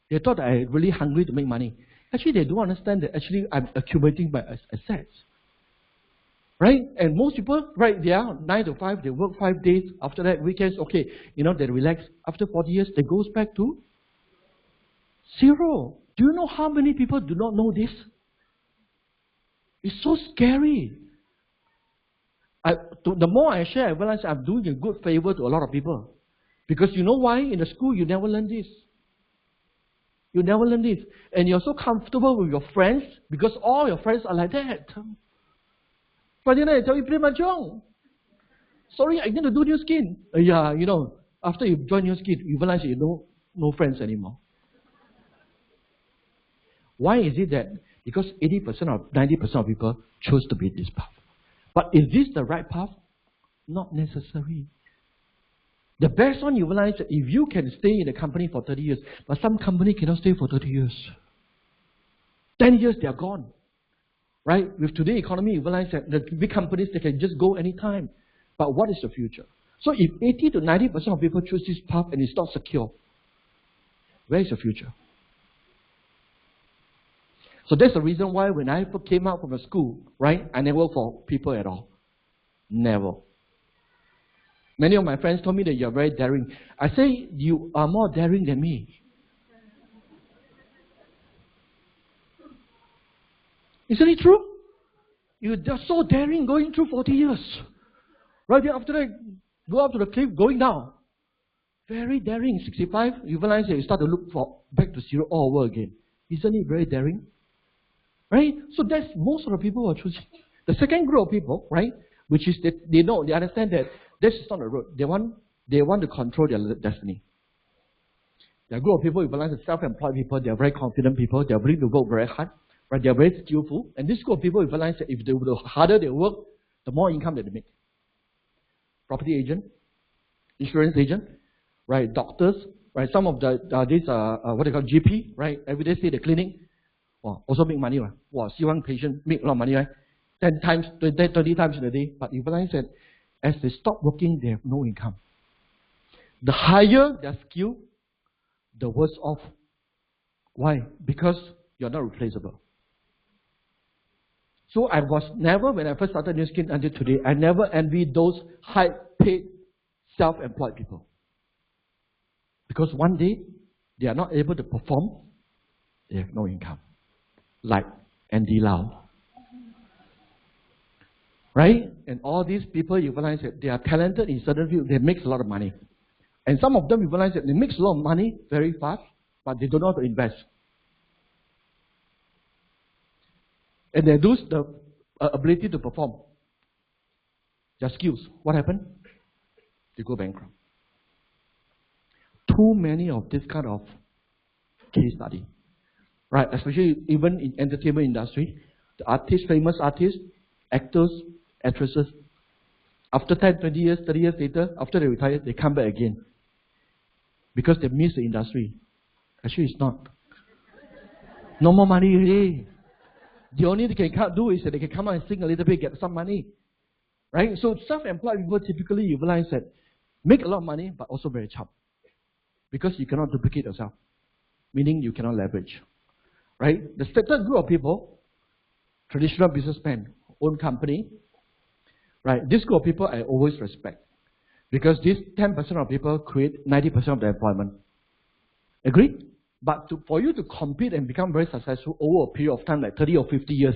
[SPEAKER 1] They thought that I'm really hungry to make money. Actually, they don't understand that actually I'm accumulating my assets. Right? And most people, right, they are 9 to 5, they work 5 days. After that, weekends, okay, they relax. After 40 years, they goes back to 0. Do you know how many people do not know this? It's so scary. The more I share, I realize I'm doing a good favor to a lot of people. Because you know why? In the school, you never learn this. You never learn this. And you're so comfortable with your friends because all your friends are like that. Friday night, I tell you, play mahjong. Sorry, I need to do new skin. Yeah, after you join new skin, you realize you know no friends anymore. Why is it that? Because 80% or 90% of people choose to be this path. But is this the right path? Not necessary. The best one you realize that if you can stay in a company for 30 years, but some company cannot stay for 30 years. 10 years, they are gone. Right? With today's economy, you realize that the big companies, they can just go anytime. But what is the future? So if 80 to 90% of people choose this path and it's not secure, where is the future? So that's the reason why when I came out from the school, right, I never worked for people at all. Never. Many of my friends told me that you're very daring. I say, you are more daring than me. Isn't it true? You're just so daring going through 40 years. Right after that, go up to the cliff, going down. Very daring. 65, you realize that you start to look back to 0 all over again. Isn't it very daring? Right? So that's most of the people who are choosing. The second group of people, right, which is that they understand that this is not the road. They want to control their destiny. There are a group of people, you realize that self-employed people, they are very confident people, they are willing to work very hard, right? They are very skillful. And this group of people, you realize that if the harder they work, the more income that they make. Property agent, insurance agent, right? Doctors, right? Some of what they call GP, right? Every day stay the clinic. Also make money, right? See one patient make a lot of money, right? 10 times, 20 times in a day. But you realize that as they stop working, they have no income. The higher their skill, the worse off. Why? Because you're not replaceable. So I was never, when I first started New Skin until today, I never envied those high-paid, self-employed people. Because one day, they are not able to perform, they have no income. Like and Dilao. Right? And all these people, you realize that they are talented in certain fields, they make a lot of money. And some of them, you realize that they make a lot of money very fast, but they don't know how to invest. And they lose the ability to perform their skills. What happened? They go bankrupt. Too many of this kind of case study. Right? Especially even in entertainment industry, the artists, famous artists, actors, actresses, after 10, 20 years, 30 years later, after they retire, they come back again. Because they miss the industry. Actually, it's not. No more money already. The only thing they can do is that they can come out and sing a little bit, get some money. Right? So self-employed people typically, you realize that make a lot of money, but also very cheap. Because you cannot duplicate yourself. Meaning you cannot leverage. Right? The third group of people, traditional businessmen, own company. Right? This group of people I always respect. Because this 10% of people create 90% of the employment. Agree? But for you to compete and become very successful over a period of time like 30 or 50 years,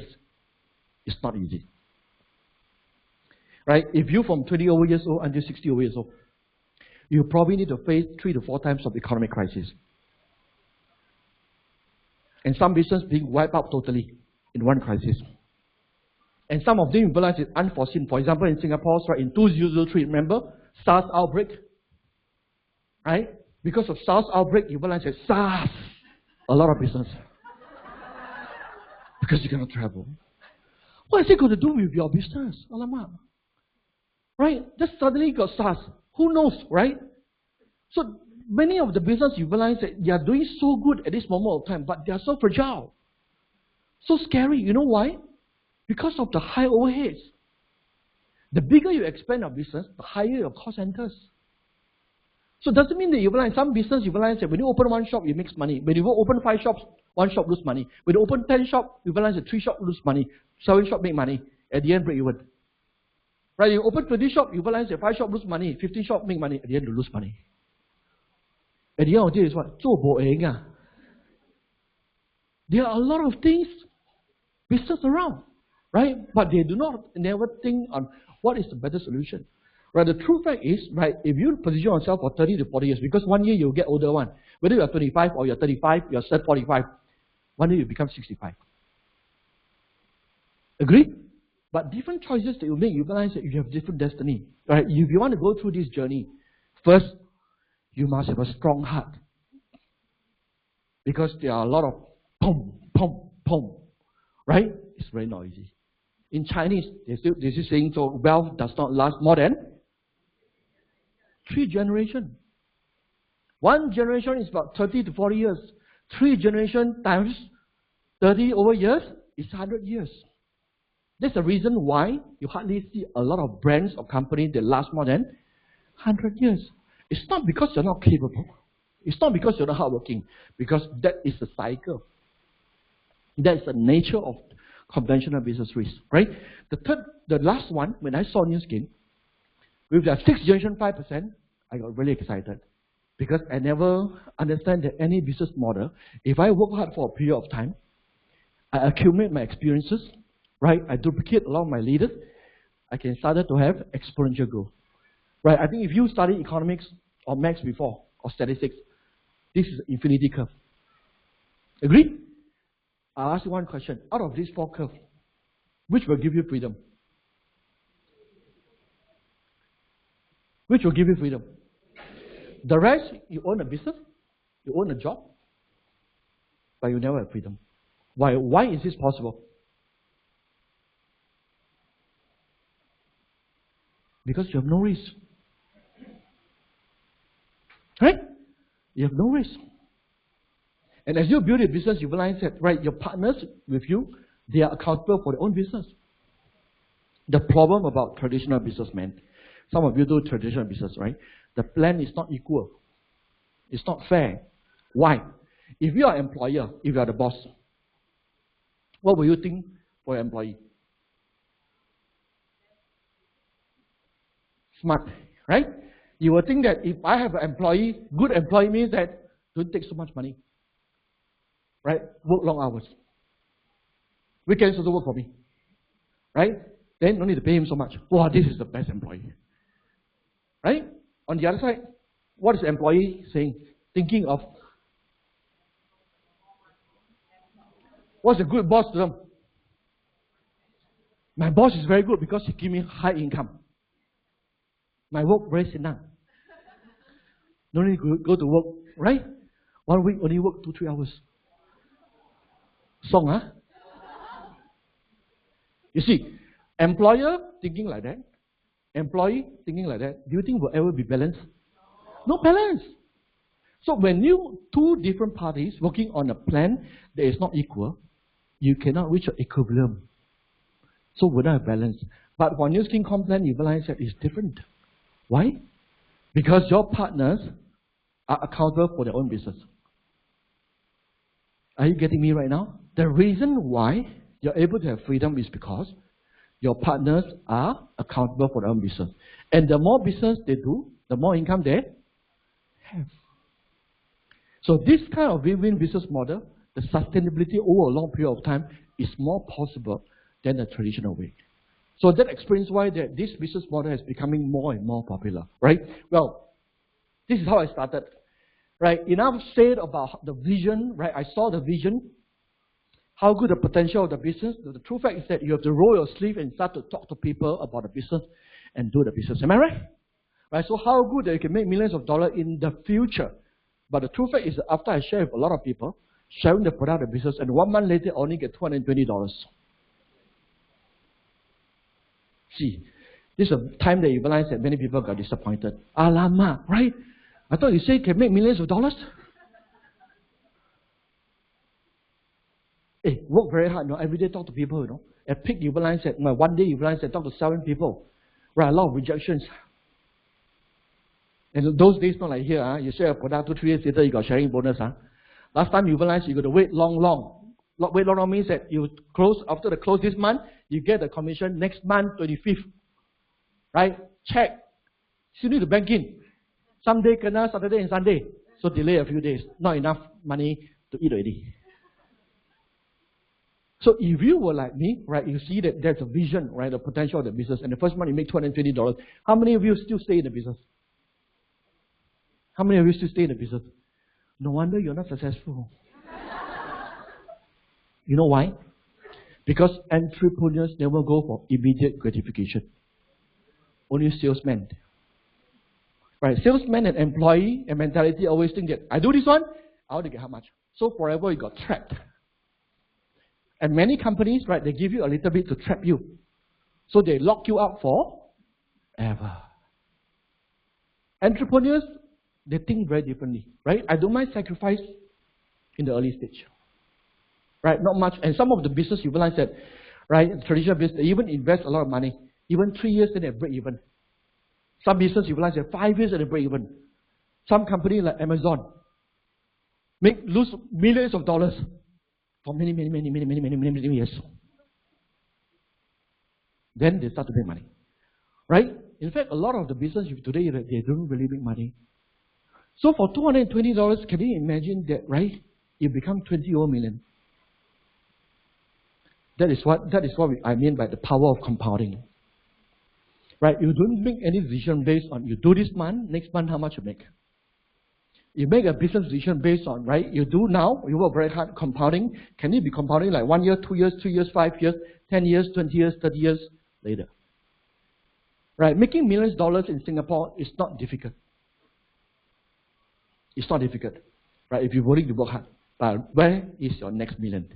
[SPEAKER 1] it's not easy. Right? If you from 20 over years old until 60 over years old, you probably need to face 3 to 4 times of economic crisis. And some business being wiped out totally in one crisis. And some of them you realize it's unforeseen. For example, in Singapore, right, in 2003, remember? SARS outbreak. Right? Because of SARS outbreak, you realize that SARS, a lot of business. Because you cannot travel. What is it going to do with your business? Alamak. Right? Just suddenly got SARS. Who knows, right? So many of the business you realize that they are doing so good at this moment of time, but they are so fragile. So scary. You know why? Because of the high overheads. The bigger you expand your business, the higher your cost enters. So it doesn't mean that you realize some business, you realize that when you open one shop, you make money. When you open 5 shops, 1 shop lose money. When you open 10 shops, you realize that 3 shops lose money. 7 shops make money. At the end, break even. Right? You open 20 shops, you realize that 5 shops lose money. 50 shops make money. At the end, you lose money. At the end of the day, is what? 做保赢啊. There are a lot of things, business around. Right? But they do not never think on what is the better solution. Right? The true fact is, right, if you position yourself for 30 to 40 years, because one year you'll get older one. Whether you're 25 or you're 35, you're 45, one day you become 65. Agree? But different choices that you make, you realize that you have different destiny. Right? If you want to go through this journey, first, you must have a strong heart. Because there are a lot of pom, pom, pom. Right? It's very noisy. In Chinese, there's this saying, so wealth does not last more than 3 generations. 1 generation is about 30 to 40 years. 3 generations times 30 over years is 100 years. That's the reason why you hardly see a lot of brands or companies that last more than 100 years. It's not because you're not capable. It's not because you're not hardworking. Because that is the cycle. That's the nature of conventional business risk, right? The last one, when I saw New Scheme, with that 6th generation 5%, I got really excited. Because I never understand that any business model, if I work hard for a period of time, I accumulate my experiences, right? I duplicate a lot of my leaders, I can start to have exponential growth. Right? I think if you study economics or maths before, or statistics, this is infinity curve. Agree? I'll ask you one question. Out of these 4 curves, which will give you freedom? Which will give you freedom? The rest, you own a business, you own a job, but you never have freedom. Why? Why is this possible? Because you have no risk. Right? You have no risk. And as you build a business, you realize that, right, your partners with you, they are accountable for their own business. The problem about traditional businessmen, some of you do traditional business, right? The plan is not equal. It's not fair. Why? If you are an employer, if you are the boss, what will you think for your employee? Smart, right? You will think that if I have an employee, good employee means that don't take so much money. Right? Work long hours. Weekends also work for me. Right? Then no need to pay him so much. Wow, this is the best employee. Right? On the other side, what is the employee saying? Thinking of what's a good boss to them? My boss is very good because he gives me high income. My work very senang. No need to go to work, right? 1 week only work 2-3 hours. Song, huh? You see, employer thinking like that, employee thinking like that, do you think will ever be balanced? No balance. So when two different parties working on a plan that is not equal, you cannot reach an equilibrium. So we don't have balance. But for New Skin Plan, you realize that it's different. Why? Because your partners are accountable for their own business. Are you getting me right now? The reason why you're able to have freedom is because your partners are accountable for their own business. And the more business they do, the more income they have. So this kind of win-win business model, the sustainability over a long period of time is more possible than the traditional way. So that explains why this business model is becoming more and more popular, right? Well, this is how I started, right? Enough said about the vision, right? I saw the vision, how good the potential of the business. The true fact is that you have to roll your sleeve and start to talk to people about the business and do the business. Am I right? Right? So how good that you can make millions of dollars in the future. But the true fact is that after I share with a lot of people, sharing the product of the business, and 1 month later, I only get $220. See, this is a time that you realize that many people got disappointed. Alamak, right? I thought you said you can make millions of dollars. Hey, work very hard, every day talk to people, At peak, you realize that, one day you realize that talk to 7 people. Right, a lot of rejections. And those days, not like here, you share a product, 2-3 years later, you got sharing bonus. Last time you realize you got to wait long. Wait long means that you close, after the close this month, you get the commission next month, 25th. Right? Check. Still need to bank in. Someday, Saturday and Sunday. So delay a few days. Not enough money to eat already. So if you were like me, right, you see that there's a vision, right, the potential of the business, and the first month you make $220, how many of you still stay in the business? How many of you still stay in the business? No wonder you're not successful. You know why? Because entrepreneurs never go for immediate gratification. Only salesmen. Right? Salesmen and employee and mentality always think that I do this one, I want to get how much. So forever you got trapped. And many companies, right, they give you a little bit to trap you. So they lock you up forever. Entrepreneurs, they think very differently, right? I don't mind sacrifice in the early stage. Right, not much. And some of the business, you realize that, right, traditional business, they even invest a lot of money. Even 3 years, then they break even. Some business, you realize that 5 years, and they break even. Some company like Amazon lose millions of dollars for many years. Then they start to make money. Right? In fact, a lot of the business today, they don't really make money. So for $220, can you imagine that, right? You become 20 million. That is what I mean by the power of compounding. Right? You don't make any decision based on you do this month, next month how much you make. You make a business decision based on, right? You do now, you work very hard compounding. Can it be compounding like 1 year, 2 years, 3 years, 5 years, 10 years, 20 years, 30 years later? Right? Making millions of dollars in Singapore is not difficult. It's not difficult. Right? If you're willing to work hard. But where is your next million?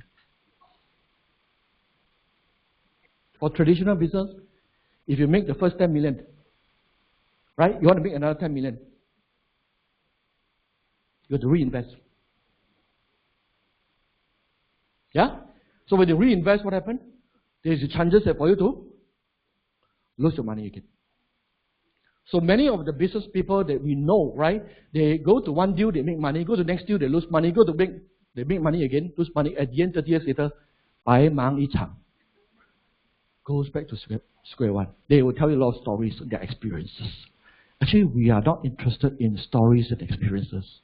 [SPEAKER 1] For traditional business, if you make the first 10 million, right? You want to make another 10 million. You have to reinvest. Yeah? So when you reinvest, what happens? There's a chances for you to lose your money again. So many of the business people that we know, right? They go to one deal, they make money. Go to the next deal, they lose money. They make money again, lose money. At the end, 30 years later, 白忙一场. Goes back to square one. They will tell you a lot of stories, their experiences. Actually, we are not interested in stories and experiences.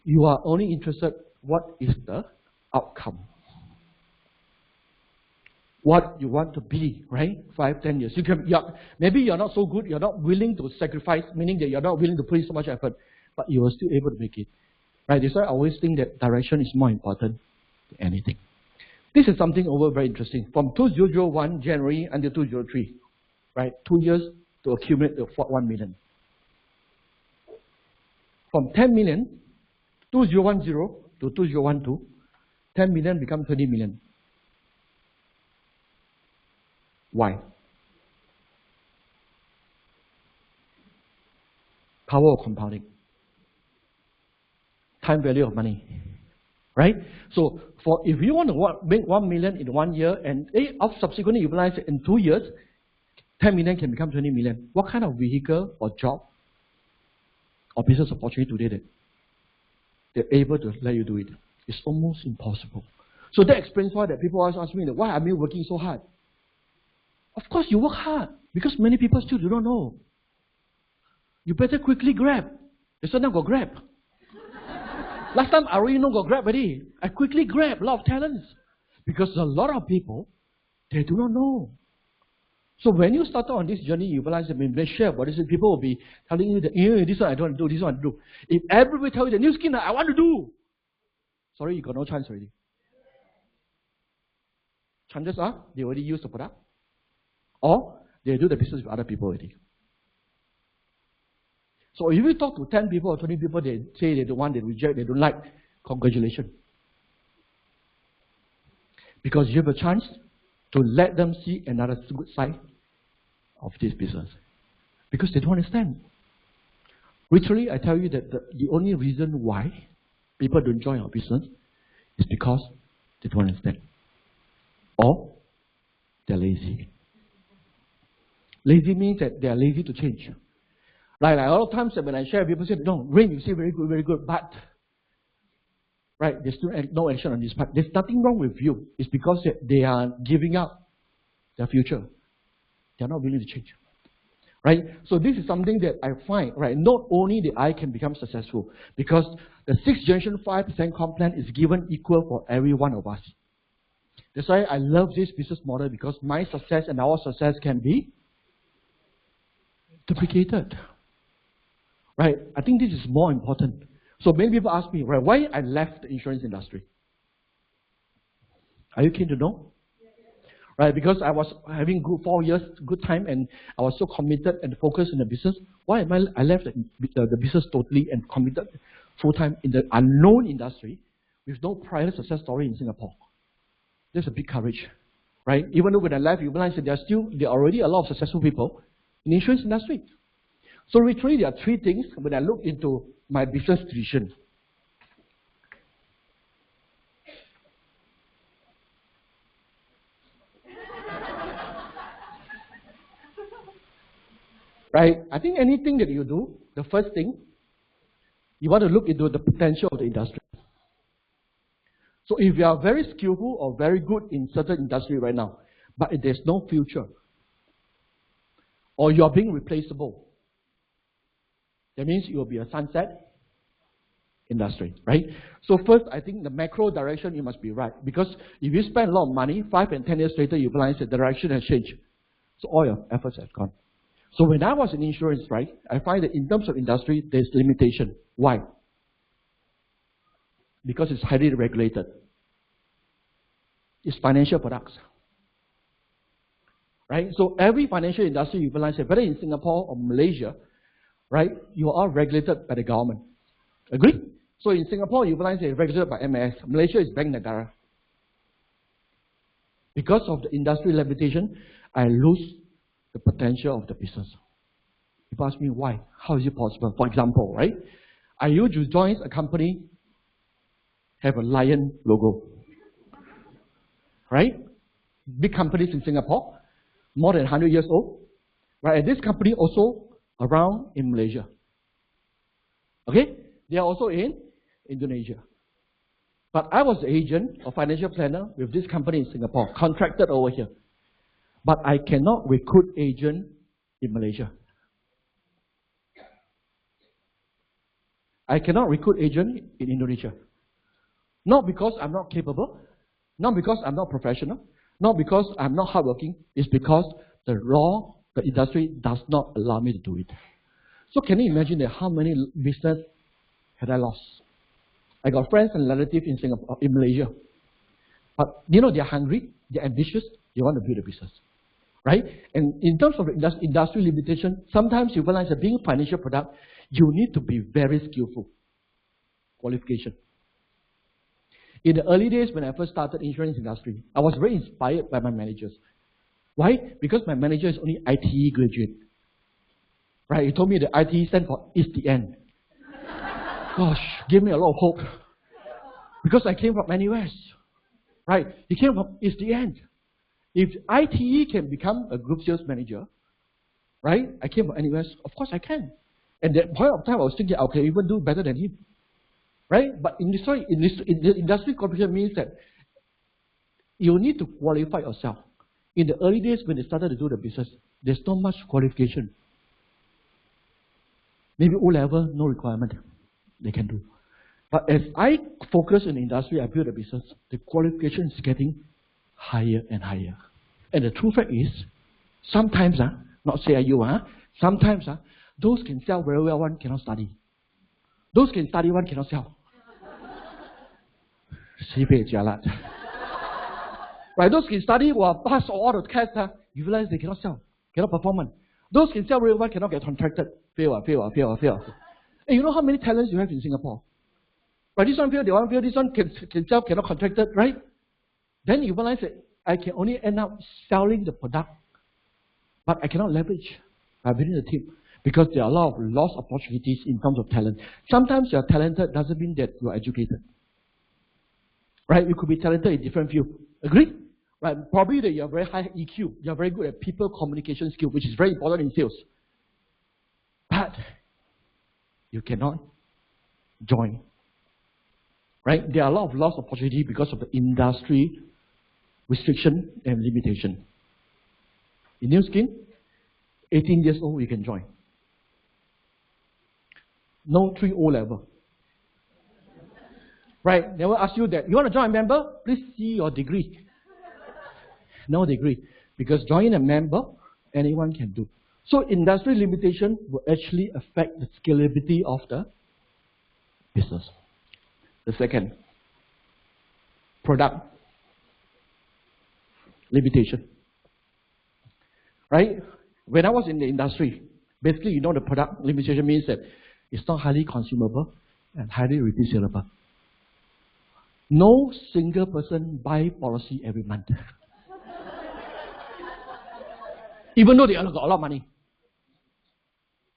[SPEAKER 1] You are only interested what is the outcome. what you want to be, right? 5, 10 years. Maybe you're not so good, you're not willing to sacrifice, meaning that you're not willing to put in so much effort, but you are still able to make it. Right? That's why I always think that direction is more important than anything. This is something very interesting. From 2001 January until 2003, right? 2 years to accumulate the 1 million. From 10 million, 2010 to 2012, 10 million become 20 million. Why? Power of compounding. Time value of money. Right? So if you want to make 1 million in 1 year and subsequently you realize in 2 years, 10 million can become 20 million. What kind of vehicle or job or business opportunity today that they're able to let you do it? It's almost impossible. So that explains why that people always ask me, why am I working so hard? Of course you work hard, because many people still do not know. You better quickly grab. There's now got grab. Last time I already know got grab already. I quickly grab a lot of talents. Because a lot of people, they do not know. So when you start on this journey, you realize that when they share about this, people will be telling you that, this one I don't want to do, this one I do. If everybody tells you the new skin I want to do, sorry, you got no chance already. Chances are, they already use the product. Or they do the business with other people already. So if you talk to 10 people or 20 people, they say they don't want, they reject, they don't like, congratulations. Because you have a chance to let them see another good side of this business. Because they don't understand. Literally, I tell you that the only reason why people don't join our business is because they don't understand. Or they're lazy. Lazy means that they are lazy to change. Like a lot of times when I share, people say, no, Rayne, you say very good, but, right, there's still no action on this part. There's nothing wrong with you. It's because they are giving up their future. They're not willing to change. Right? So this is something that I find, right, not only that I can become successful, because the 6th generation 5% comp plan is given equal for every one of us. That's why I love this business model, because my success and our success can be duplicated. Right? I think this is more important. So many people ask me, right, why I left the insurance industry. Are you keen to know? Right? Because I was having 4 years, good time, and I was so committed and focused in the business. Why am I left the business totally and committed full-time in the unknown industry with no prior success story in Singapore? That's a big courage. Right? Even though when I left, you realize that there are already a lot of successful people in the insurance industry. So literally, there are 3 things when I look into my business decision. Right? I think anything that you do, the first thing, you want to look into the potential of the industry. So if you are very skillful or very good in certain industry right now, but if there's no future, or you are being replaceable, that means it will be a sunset industry, right? So first, I think the macro direction, you must be right. Because if you spend a lot of money, 5 and 10 years later, you realize the direction has changed. So all your efforts have gone. So when I was in insurance, right, I find that in terms of industry, there's limitation. Why? Because it's highly regulated. It's financial products. Right? So every financial industry, you realize that whether in Singapore or Malaysia, right, you are regulated by the government. Agree? So in Singapore, you realize it's regulated by MAS. Malaysia is Bank Negara. Because of the industry limitation, I lose the potential of the business. People ask me why? How is it possible? For example, right? I used to join a company, have a lion logo. Right? Big companies in Singapore, more than 100 years old. Right? And this company also around in Malaysia. Okay? They are also in Indonesia. But I was the agent or financial planner with this company in Singapore, contracted over here. But I cannot recruit agent in Malaysia. I cannot recruit agent in Indonesia. Not because I'm not capable, not because I'm not professional, Not because I'm not hardworking, it's because the law, the industry does not allow me to do it. So can you imagine that how many business had I lost? I got friends and relatives in Singapore, in Malaysia. But they're hungry, they're ambitious, they want to build a business. Right? And in terms of industry limitation, sometimes you realize that being a financial product, you need to be very skillful. Qualification. In the early days when I first started insurance industry, I was very inspired by my managers. Why? Because my manager is only ITE graduate. Right? He told me that ITE stands for "is the end." Gosh, gave me a lot of hope. Because I came from NUS. Right? He came from "is the end." If ITE can become a group sales manager, right? I came from NUS, of course I can. And at that point of time, I was thinking, I can even do better than him. Right? But in the industry competition means that you need to qualify yourself. In the early days when they started to do the business, there's not much qualification. Maybe O-level, no requirement. They can do. But as I focus in the industry, I build a business, the qualification is getting higher and higher. And the true fact is, sometimes, not say you, sometimes those can sell very well, one cannot study. Those can study, one cannot sell. Right, those can study, pass all the tests, you realize they cannot sell, cannot perform. Those can sell very well, cannot get contracted. Fail. And you know how many talents you have in Singapore? Right, this one fail, the one fail, this one can sell, cannot contracted, right? Then you realize that I can only end up selling the product, but I cannot leverage by building the team because there are a lot of lost opportunities in terms of talent. Sometimes you're talented doesn't mean that you're educated. Right? You could be talented in different fields. Agree? Right? Probably that you're very high EQ. You're very good at people communication skill, which is very important in sales. But you cannot join. Right? There are a lot of lost opportunity because of the industry restriction and limitation. In New Skin, 18 years old, you can join. No 3 O-level. Right? Never ask you that. You want to join a member? Please see your degree. No degree. Because joining a member, anyone can do. So industry limitation will actually affect the scalability of the business. The second, product limitation. Right? When I was in the industry, basically, the product limitation means that it's not highly consumable and highly repeat sellable. No single person buy policy every month. Even though they got a lot of money.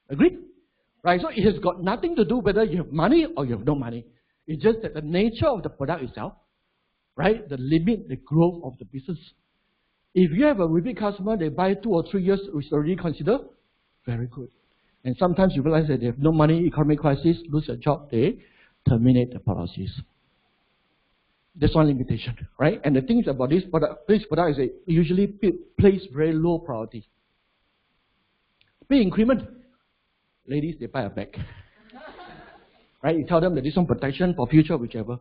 [SPEAKER 1] Agreed? Right? So it has got nothing to do whether you have money or you have no money. It's just that the nature of the product itself, right? The limit, the growth of the business. If you have a repeat customer, they buy 2 or 3 years, which is already considered very good. And sometimes you realize that they have no money, economic crisis, lose their job, they terminate the policies. That's one limitation, right? And the things about this product is that usually place very low priority. Big increment. Ladies, they buy a bag. Right? You tell them that this one protection for future, whichever.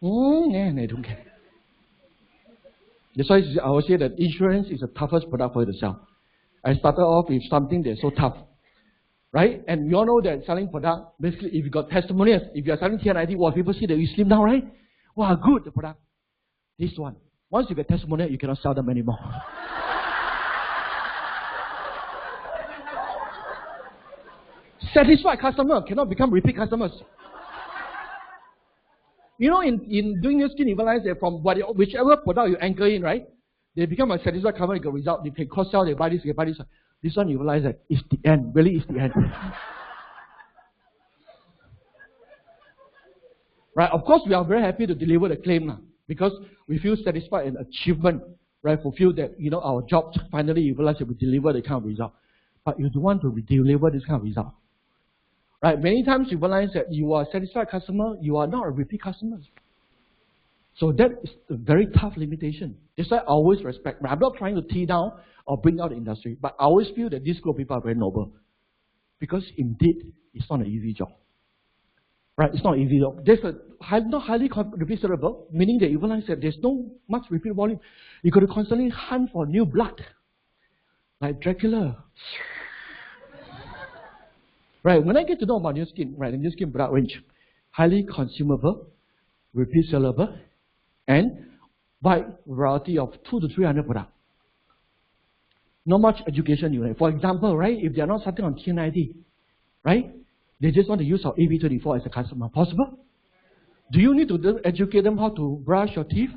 [SPEAKER 1] They don't care. That's why I would say that insurance is the toughest product for you to sell. I started off with something that's so tough. Right? And you all know that selling product, basically, if you got testimonials, if you are selling TNID, people see that you slim down, right? Wow, good, the product. This one. Once you get testimonial, you cannot sell them anymore. Satisfied customer cannot become repeat customers. In doing your skin, you realize that from whichever product you anchor in, right? They become a satisfied customer, you get result. They can cross-sell, they buy this, they buy this. This one, you realize that it's the end. Really, it's the end. Right? Of course, we are very happy to deliver the claim now, because we feel satisfied and achievement, right? Fulfill that, our job, finally, you realize that we deliver the kind of result. But you don't want to deliver this kind of result. Right? Many times you realize that you are a satisfied customer, you are not a repeat customer. So that is a very tough limitation. That's why I always respect. I'm not trying to tear down or bring out the industry, but I always feel that these group of people are very noble. Because indeed, it's not an easy job. Right? It's not easy. There's not highly repeatable, meaning that even like I said, there's no much repeat volume. You got to constantly hunt for new blood, like Dracula. Right? When I get to know about New Skin, right, the New Skin product range, highly consumable, repeat sellable, and wide variety of 200 to 300 products. Not much education you need. For example, right, if they are not starting on Tier 90, right, they just want to use our AB24 as a customer. Possible? Do you need to educate them how to brush your teeth?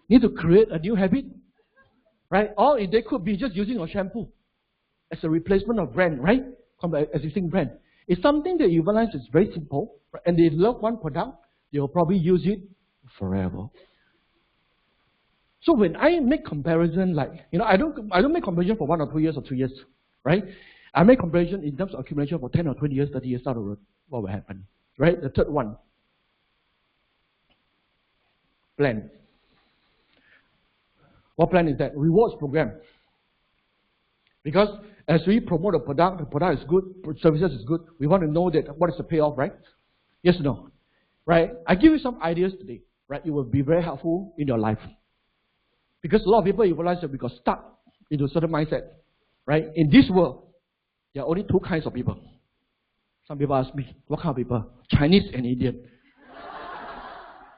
[SPEAKER 1] Need to create a new habit? Right? Or if they could be just using your shampoo as a replacement of brand, right? From the existing brand. It's something that you realize is very simple, right? And they love one product, they will probably use it forever. So when I make comparison, like, I don't make comparison for 1 or 2 years or 2 years, right? I make comparison in terms of accumulation for 10 or 20 years, 30 years down the road. What will happen? Right? The third one. Plan. What plan is that? Rewards program. Because as we promote the product is good, services is good, we want to know that what is the payoff, right? Yes or no? Right? I give you some ideas today, right? It will be very helpful in your life. Because a lot of people realize that we got stuck into a certain mindset, right? In this world, there are only 2 kinds of people. Some people ask me, what kind of people? Chinese and Indian.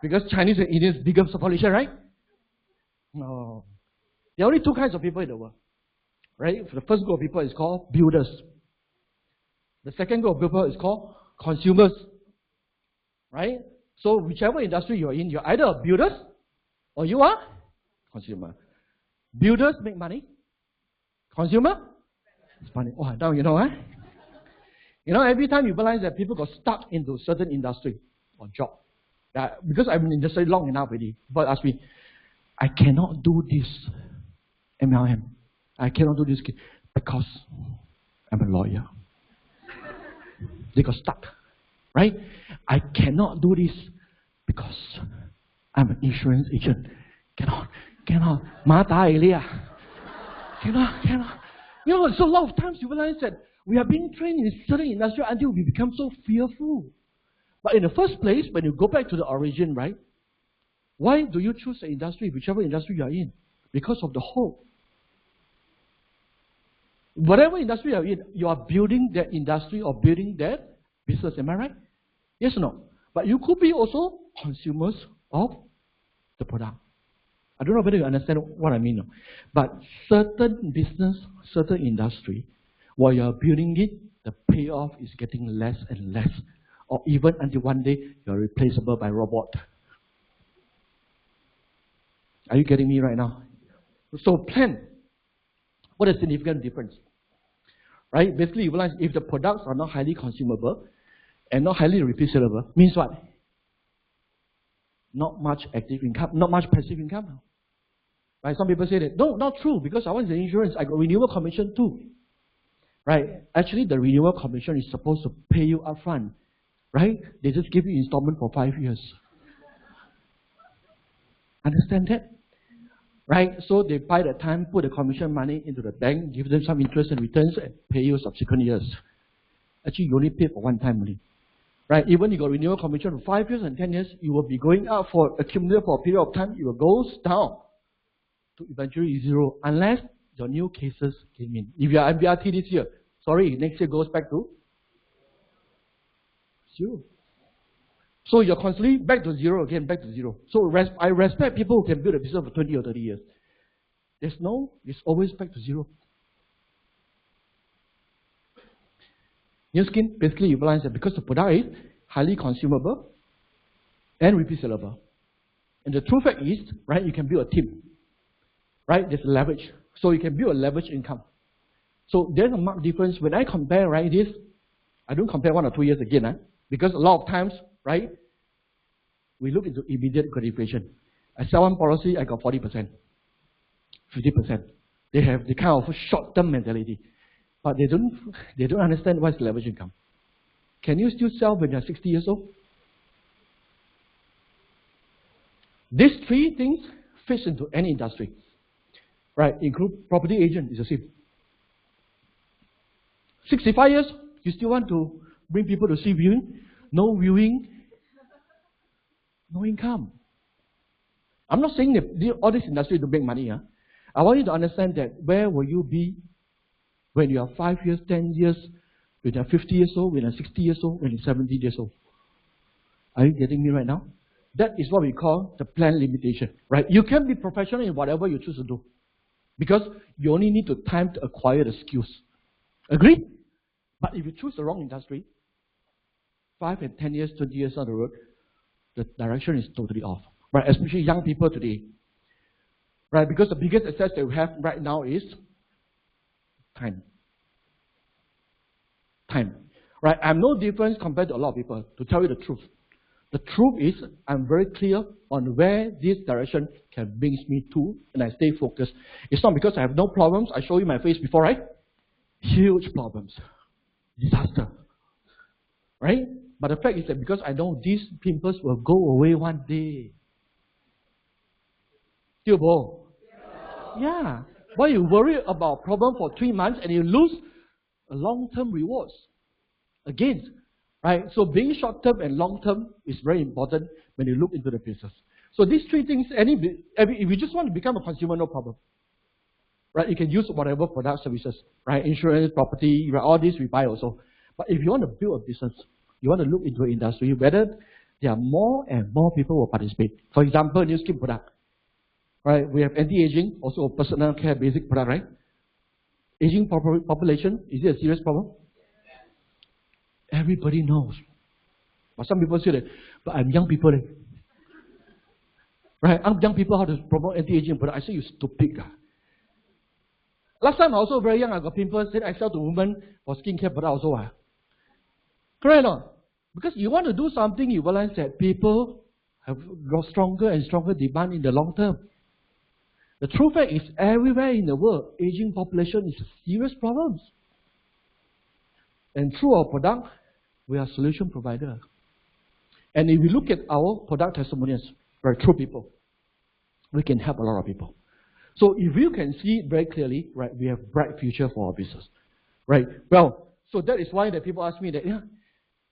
[SPEAKER 1] Because Chinese and Indians bigger population, right? No. There are only 2 kinds of people in the world. Right? The first group of people is called builders. The second group of people is called consumers. Right? So whichever industry you're in, you're either a builder or you are consumer. Builders make money. Consumer? It's money. Oh, now you know, huh? Every time you realize that people got stuck into certain industry or job. Because I've been in the industry long enough already. People ask me, I cannot do this MLM. I cannot do this because I'm a lawyer. They got stuck. Right? I cannot do this because I'm an insurance agent. Cannot. Cannot. So a lot of times you realize that we are being trained in a certain industry until we become so fearful. But in the first place, when you go back to the origin, right? Why do you choose the industry, whichever industry you are in? Because of the hope. Whatever industry you are in, you are building that industry or building that business. Am I right? Yes or no? But you could be also consumers of the product. I don't know whether you understand what I mean. But certain business, certain industry, while you are building it, the payoff is getting less and less. Or even until one day, you are replaceable by robot. Are you getting me right now? So plan. What is the significant difference? Right? Basically, you realize if the products are not highly consumable and not highly repeatable, means what? Not much active income, not much passive income. Right? Some people say that, no, not true, because I want the insurance, I got renewal commission too. Right? Actually, the renewal commission is supposed to pay you upfront. Right? They just give you installment for 5 years. Understand that? Right? So they buy the time, put the commission money into the bank, give them some interest and returns, and pay you subsequent years. Actually, you only pay for one time only. Right? Even you got renewal commission for 5 years and 10 years, you will be going up for accumulated for a period of time, it will go down to eventually zero, unless your new cases came in. If you are MBRT this year, sorry, next year goes back to zero. So you're constantly back to zero again, back to zero. So I respect people who can build a business for 20 or 30 years. It's always back to zero. New Skin, basically you realize that because the product is highly consumable and repeat sellable. And the true fact is, right, you can build a team. Right, there's leverage. So you can build a leverage income. So there's a marked difference. When I compare, right, this, I don't compare 1 or 2 years again, because a lot of times, right, we look into immediate gratification. I sell one policy, I got 40%, 50%. They have the kind of short-term mentality. But they don't understand what's leverage income. Can you still sell when you're 60 years old? These 3 things fit into any industry. Right, include property agent is the same. 65 years, you still want to Bring people to see viewing. No viewing, no income. I'm not saying that all this industry to make money. I want you to understand that where will you be when you are 5 years, 10 years, when you are 50 years old, when you are 60 years old, when you are 70 years old. Are you getting me right now? That is what we call the plan limitation, right? You can be professional in whatever you choose to do because you only need to time to acquire the skills. Agree? But if you choose the wrong industry, 5 and 10 years, 20 years down the road, the direction is totally off, right? Especially young people today, right? Because the biggest asset that we have right now is time. Time, right? I'm no different compared to a lot of people, to tell you the truth. The truth is, I'm very clear on where this direction can bring me to, and I stay focused. It's not because I have no problems. I showed you my face before, right? Huge problems. Disaster. Right? But the fact is that because I know these pimples will go away one day. Still, yeah. Why you worry about problem for 3 months and you lose a long-term rewards? Again, right? So being short-term and long-term is very important when you look into the business. So these three things, if you just want to become a consumer, no problem. Right? You can use whatever product services, right? Insurance, property, right? All these we buy also. But if you want to build a business, you want to look into an industry, whether there are more and more people will participate. For example, new skin product. Right? We have anti-aging, also a personal care basic product, right? Aging population, is it a serious problem? Everybody knows. But some people say that, but I'm young people. Right? I'm young people, how to promote anti-aging product? I say, you stupid guy. Last time I was also very young, I got pimples, then I sell to women for skincare product also. Correct or not? Because you want to do something, you realize that people have stronger and stronger demand in the long term. The true fact is everywhere in the world, aging population is a serious problem. And through our product, we are a solution provider. And if we look at our product testimonials, right, through people, we can help a lot of people. So if you can see very clearly, right, we have bright future for our business, right? Well, so that is why that people ask me that, yeah,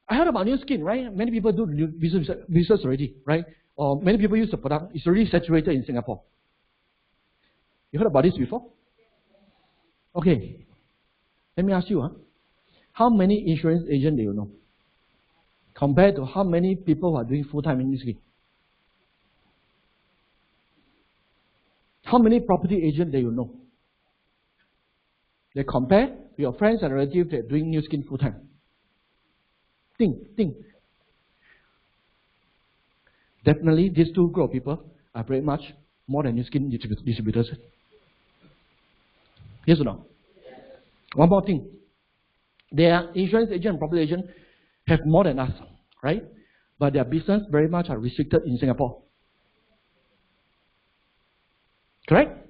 [SPEAKER 1] I heard about new skin, right? Many people do new business already, right? Or many people use the product. It's already saturated in Singapore. You heard about this before? Okay. Let me ask you, how many insurance agents do you know? Compared to how many people who are doing full-time in this skin? How many property agents do you know? They compare to your friends and relatives that are doing new skin full-time. Think. Definitely, these two group of people are very much more than new skin distributors. Yes or no? Yes. One more thing. Their insurance agent and property agent have more than us, right? But their business very much are restricted in Singapore. Correct? Yes.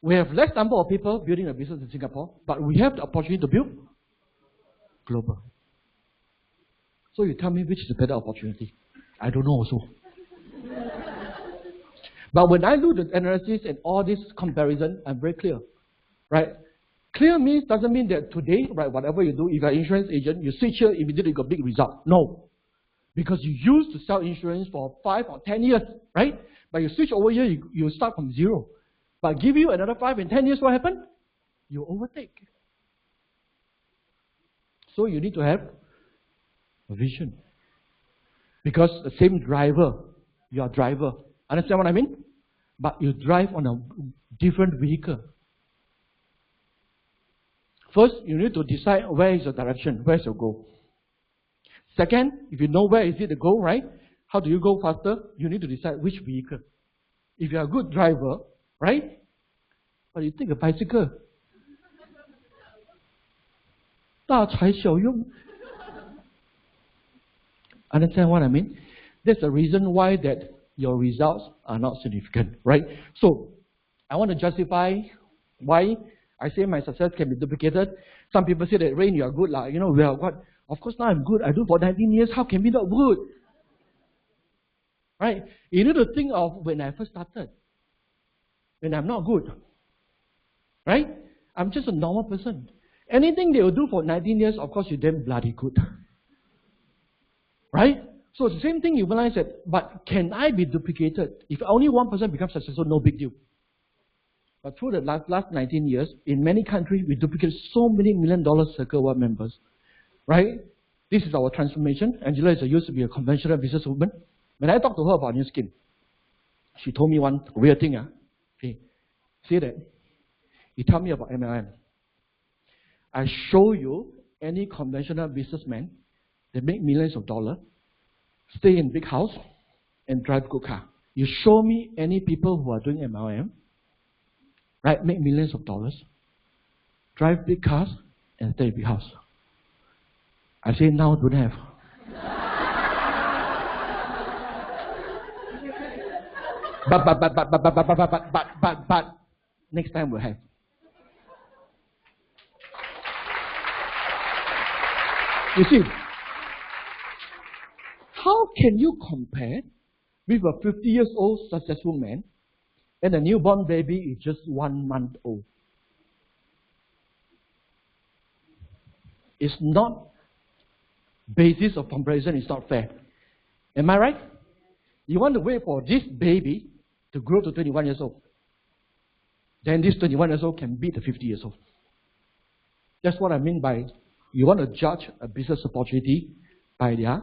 [SPEAKER 1] We have less number of people building a business in Singapore, but we have the opportunity to build global. So you tell me which is the better opportunity? I don't know also. But when I do the analysis and all this comparison, I'm very clear. Right? Clear means doesn't mean that today, right, whatever you do, if you're an insurance agent, you switch here, immediately you got big result. No. Because you used to sell insurance for 5 or 10 years, right? But you switch over here, you start from zero. But give you another 5 and 10 years, what happened? You overtake. So you need to have a vision. Because the same driver, your driver, understand what I mean? But you drive on a different vehicle. First, you need to decide where is your direction, where's your goal. Second, if you know where is it the goal, right? How do you go faster? You need to decide which vehicle. If you're a good driver, right? But you take a bicycle. 大材小用. Understand what I mean? That's the reason why that your results are not significant, right? So, I want to justify why I say my success can be duplicated. Some people say that, Rayne, you are good. You know, we are what? Of course, now I'm good. I do for 19 years. How can we not good? Right? You need to think of when I first started. When I'm not good. Right? I'm just a normal person. Anything they will do for 19 years, of course, you're damn bloody good. Right? So it's the same thing, you realize that, but can I be duplicated? If only one person becomes successful, no big deal. But through the last 19 years, in many countries, we duplicate so many million-dollar Circle One members. Right? This is our transformation. Angela used to be a conventional businesswoman. When I talked to her about New Skin, she told me one weird thing. Okay. See that? You tell me about MLM. I show you any conventional businessman that make millions of dollars, stay in big house, and drive good car. You show me any people who are doing MLM, right? Make millions of dollars, drive big cars, and stay in big house. I say now don't have. But next time we'll have. You see, how can you compare with a 50 years old successful man and a newborn baby is just 1 month old? It's not, basis of comparison is not fair. Am I right? You want to wait for this baby to grow to 21 years old. Then this 21 years old can beat the 50 years old. That's what I mean by you want to judge a business opportunity by their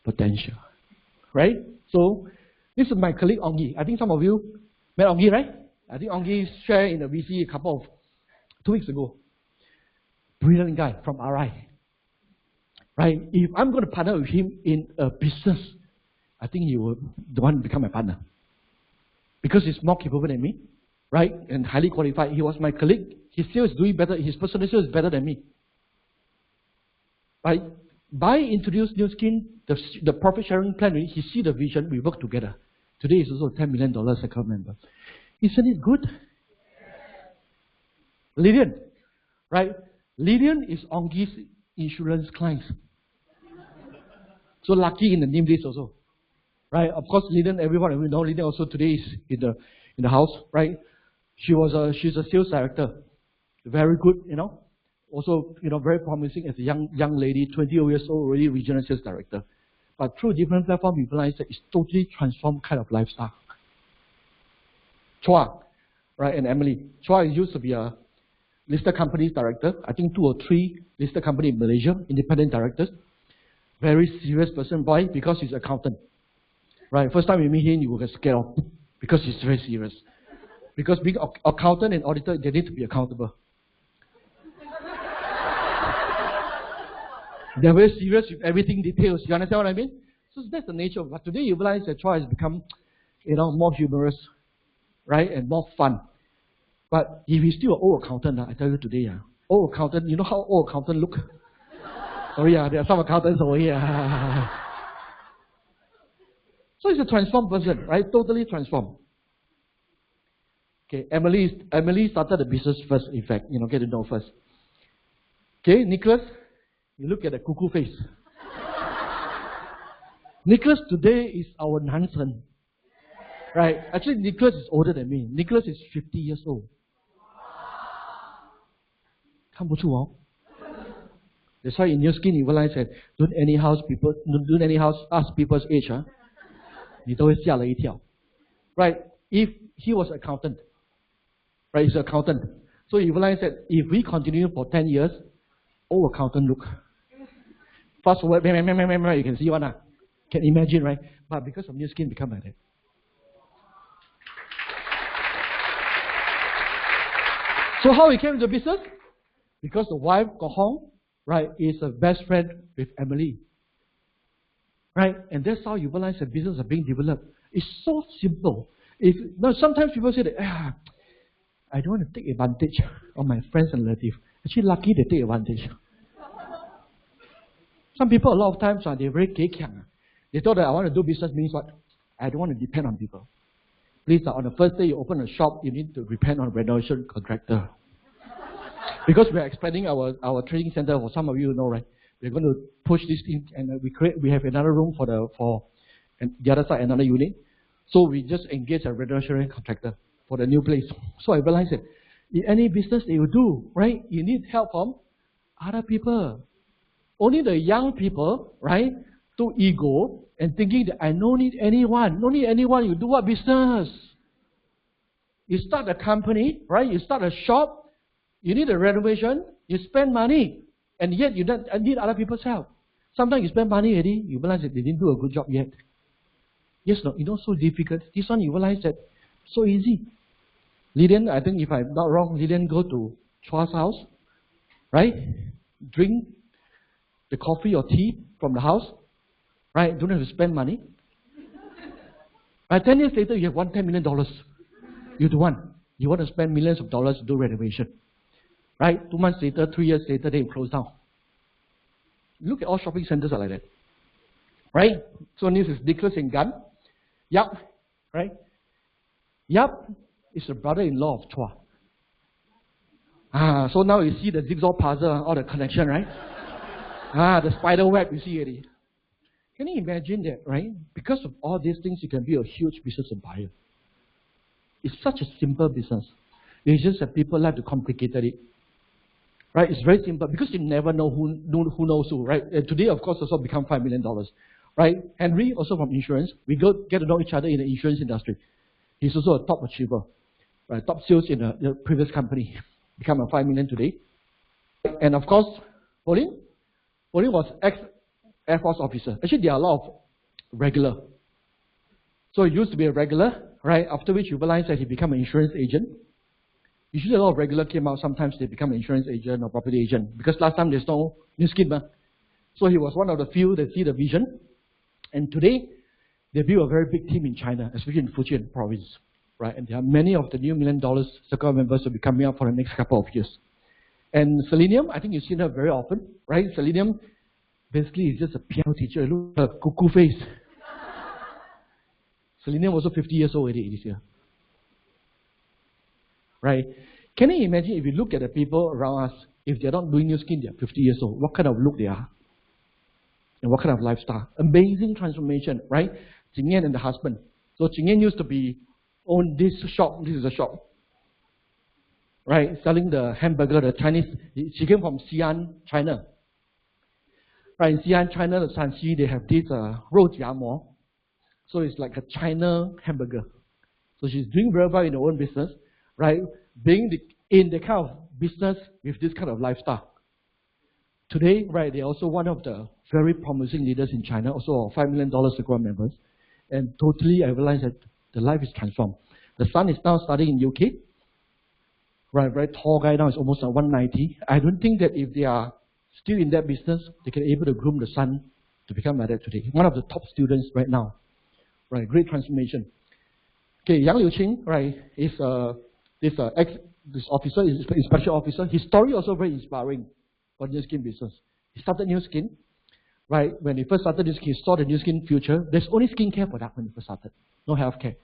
[SPEAKER 1] potential. Right? So, this is my colleague Ongi. I think some of you met Ongi, right? I think Ongi shared in the VC a couple of 2 weeks ago. Brilliant guy from RI. Right? If I'm going to partner with him in a business, I think he will want to become my partner. Because he's more capable than me, right? And highly qualified. He was my colleague. His sales is doing better. His personal sales is better than me. Right? By introducing New Skin, the profit sharing plan, he see the vision, we work together. Today is also a $10 million account member. Isn't it good? Lillian, right? Lillian is Ongi's insurance client. So lucky in the name list also. Right? Of course, Lillian, everyone we know, Lillian also today is in the house, right? She's a sales director. Very good, Also, very promising as a young lady, 20 years old, already regional sales director. But through different platforms, we realize that it's totally transformed kind of lifestyle. Chua, right, and Emily. Chua used to be a listed companies director. I think 2 or 3 listed company in Malaysia, independent directors. Very serious person, boy, because he's accountant. Right, first time you meet him, you will get scared off because he's very serious. Because being accountant and auditor, they need to be accountable. They're very serious with everything details. You understand what I mean? So that's the nature of it. But today you realize that Chua has become, more humorous, right, and more fun. But if he's still an old accountant, I tell you today, old accountant, you know how old accountant look? Sorry, there are some accountants over here. So he's a transformed person, right? Totally transformed. Okay, Emily started the business first, in fact, get to know first. Okay, Nicholas, you look at the cuckoo face. Nicholas today is our Nansen. Right? Actually, Nicholas is older than me. Nicholas is 50 years old. 看不出哦. That's why in New Skin you realize that don't anyhow ask people's age, 你都会吓了一跳. Right? If he was an accountant, right? He's an accountant. So you realize that if we continue for 10 years, old accountant look. Fast forward, you can see one. Can imagine, right? But because of New Skin, become like that. So how he came into business? Because the wife, Go Hong, right, is a best friend with Emily. Right? And that's how you realize that business are being developed. It's so simple. Sometimes people say that, I don't want to take advantage of my friends and relatives. Actually, lucky they take advantage. Some people, a lot of times, they're very kekang. They thought that I want to do business means what? I don't want to depend on people. Please, on the first day you open a shop, you need to depend on renovation contractor. Because we are expanding our training center, for some of you know, right? We're going to push this in, and we have another room for the other side, another unit. So we just engage a renovation contractor for the new place. So I realized that in any business that you do, right, you need help from other people. Only the young people, right, too ego, and thinking that I don't need anyone. No need anyone. You do what business? You start a company, right? You start a shop. You need a renovation. You spend money, and yet you don't need other people's help. Sometimes you spend money already. You realize that they didn't do a good job yet. Yes, no, so difficult. This one you realize that so easy. Lillian, I think if I'm not wrong, Lillian go to Chua's house, right? Drink the coffee or tea from the house, right? Don't have to spend money. Right? 10 years later, you have $10 million. You do one. You want to spend millions of dollars to do renovation. Right? 2 months later, 3 years later, they close down. Look at all shopping centers are like that. Right? So this is Nicholas and Gunn. Yup. Right? Yup is the brother-in-law of Chua. So now you see the jigsaw puzzle, all the connection, right? The spider web you see already. Can you imagine that, right? Because of all these things, you can be a huge business empire. It's such a simple business. It's just that people like to complicate it. Right? It's very simple because you never know who knows who, right? And today, of course, also become $5 million. Right? Henry, also from insurance, we get to know each other in the insurance industry. He's also a top achiever, right? Top sales in the previous company, become a $5 million today. And of course, Pauline was ex-Air Force officer. Actually, there are a lot of regular. So he used to be a regular, right? After which you realize that he became an insurance agent. Usually a lot of regular came out, sometimes they become an insurance agent or property agent, because last time there's no new skin. So he was one of the few that see the vision. And today, they build a very big team in China, especially in Fujian province, right? And there are many of the new $1 million circle members will be coming up for the next couple of years. And Selenium, I think you've seen her very often, right? Selenium basically is just a piano teacher. Look at her cuckoo face. Selenium was also 50 years old already this year. Right? Can you imagine if you look at the people around us, if they're not doing new skin, they're 50 years old, what kind of look they are? And what kind of lifestyle? Amazing transformation, right? Jing Yan and the husband. So Jing Yan used to own this shop. This is a shop. Right? Selling the hamburger, the Chinese. She came from Xi'an, China. Right? In Xi'an, China, the Shanxi, they have this 肉夹馍. So it's like a China hamburger. So she's doing very well in her own business, right? Being in the kind of business with this kind of lifestyle. Today, right, they're also one of the very promising leaders in China, also $5 million Sequoia members. And totally, I realized that the life is transformed. The son is now studying in UK. Right, very tall guy now, is almost 190. I don't think that if they are still in that business, they can able to groom the son to become like that today. One of the top students right now. Right, great transformation. Okay, Yang Liuqing, right, is this officer, is a special officer. His story also very inspiring for new skin business. He started new skin, right? When he first started this, he saw the new skin future. There's only skincare product when he first started, no healthcare.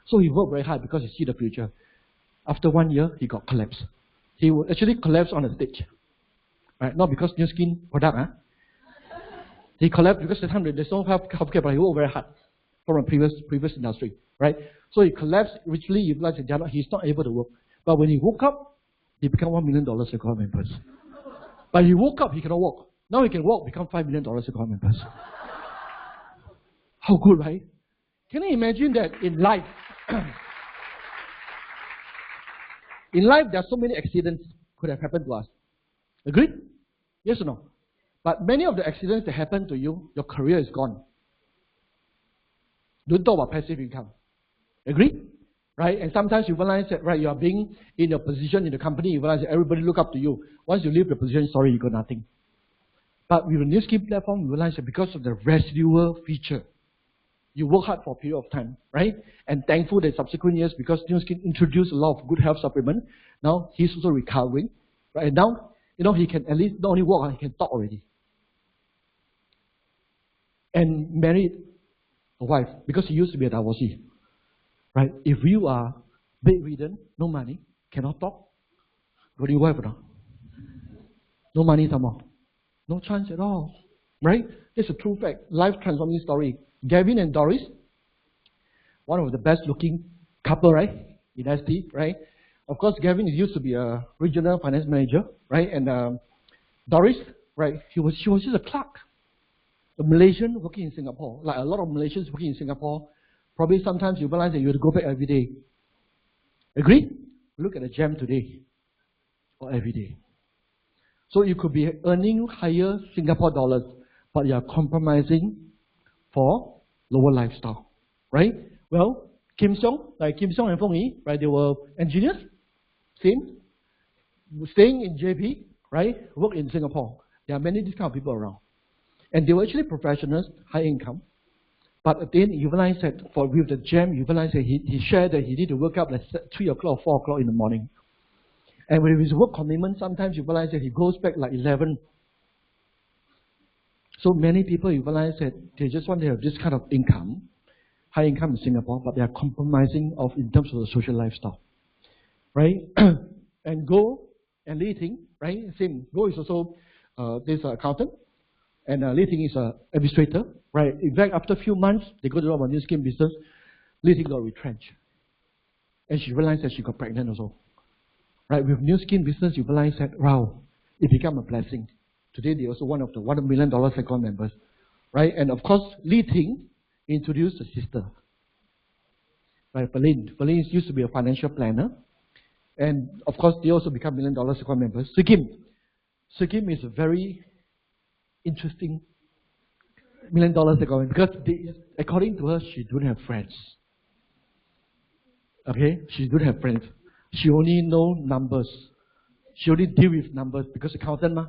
[SPEAKER 1] So he worked very hard because he see the future. After 1 year, he got collapsed. He would actually collapse on the stage, right? Not because new skin product, He collapsed because at the time there's no healthcare, but he worked very hard from a previous industry, right? So he collapsed. Richly, he realized that he's not able to work. But when he woke up, he became $1 million Sequoia members. But he woke up, he cannot walk. Now he can walk, become $5 million Sequoia members. How good, right? Can you imagine that in life? In life, there are so many accidents could have happened to us. Agreed? Yes or no? But many of the accidents that happen to you, your career is gone. Don't talk about passive income. Agree? Right? And sometimes you realize that, right, you are being in your position in the company, you realize that everybody look up to you. Once you leave the position, sorry, you got nothing. But with the new skin platform, you realize that because of the residual feature, you work hard for a period of time, right? And thankful that subsequent years, because new skin introduced a lot of good health supplement, now he's also recovering, right? And now, he can at least not only walk, he can talk already. And married a wife, because he used to be a divorcee. Right? If you are bedridden, no money, cannot talk, got your wife or not? No money some more. No chance at all. Right? It's a true fact. Life transforming story. Gavin and Doris, one of the best looking couple, right? In ST, right? Of course, Gavin used to be a regional finance manager, right? And Doris, right? She was just a clerk. a Malaysian working in Singapore, like a lot of Malaysians working in Singapore, probably sometimes you realize that you have to go back every day. Agree? Look at the gem today, or every day. So you could be earning higher Singapore dollars, but you are compromising for lower lifestyle, right? Well, Kim Seong and Fong Yi, right? They were engineers, same, staying in JP, right? Work in Singapore. There are many these kind of people around, and they were actually professionals, high income. But then you realize that with the gem, you realize that he shared that he need to wake up like 3 o'clock, 4 o'clock in the morning. And with his work commitment, sometimes you realize that he goes back like 11. So many people, you realize that they just want to have this kind of income, high income in Singapore, but they are compromising in terms of the social lifestyle, right? And Go and Li Ting, right? Same. Go is also this accountant, and Li Ting is an administrator, right? In fact, after a few months, they go to do a new skin business. Li Ting got retrenched, and she realized that she got pregnant also. Right, with new skin business, you realize that, wow, it became a blessing. Today, they're also one of the $1 million second members. Right, and of course, Li Ting introduced a sister. Right, Berlin. Berlin used to be a financial planner. And of course, they also become $1 million second members. Kim is a very interesting $1 million second member because according to her, she don't have friends. Okay, she don't have friends. She only know numbers. She only deal with numbers because accountant ma.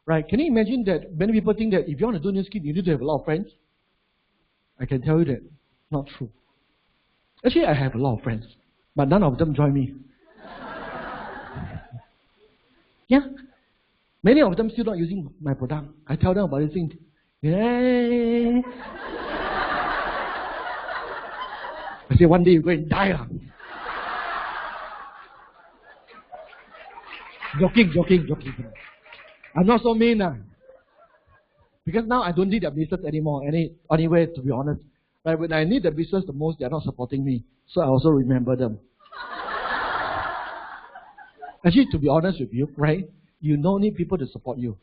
[SPEAKER 1] Right? Can you imagine that many people think that if you want to do new skin, you need to have a lot of friends? I can tell you that not true. Actually, I have a lot of friends, but none of them join me. Yeah. Many of them still not using my product. I tell them about this thing. Yeah. I say one day you go and die. Joking. I'm not so mean. Because now I don't need their business anymore, anyway, to be honest. Right, when I need the business the most, they're not supporting me. So I also remember them. Actually, to be honest with you, right, you don't need people to support you.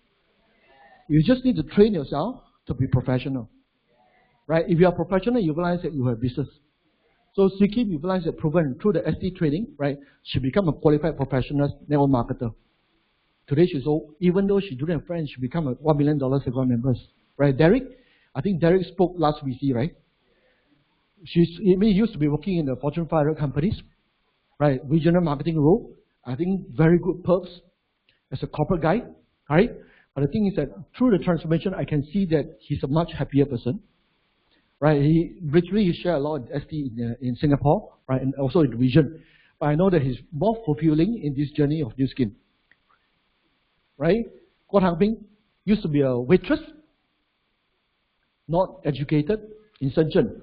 [SPEAKER 1] You just need to train yourself to be professional. Right? If you are professional, you realize that you have business. So Siki, you realize that proven through the ST training, right, she become a qualified professional network marketer. Today she's even though she didn't have friends, she become a $1 million second members. Right, Derek? I think Derek spoke last week, right? He used to be working in the Fortune 500 companies, right? Regional marketing role. I think very good perks as a corporate guy, right? But the thing is that through the transformation, I can see that he's a much happier person. Right, he shared a lot in ST in Singapore, right, and also in the region. But I know that he's more fulfilling in this journey of new skin. Right? Guo Tangping used to be a waitress, not educated in Shenzhen.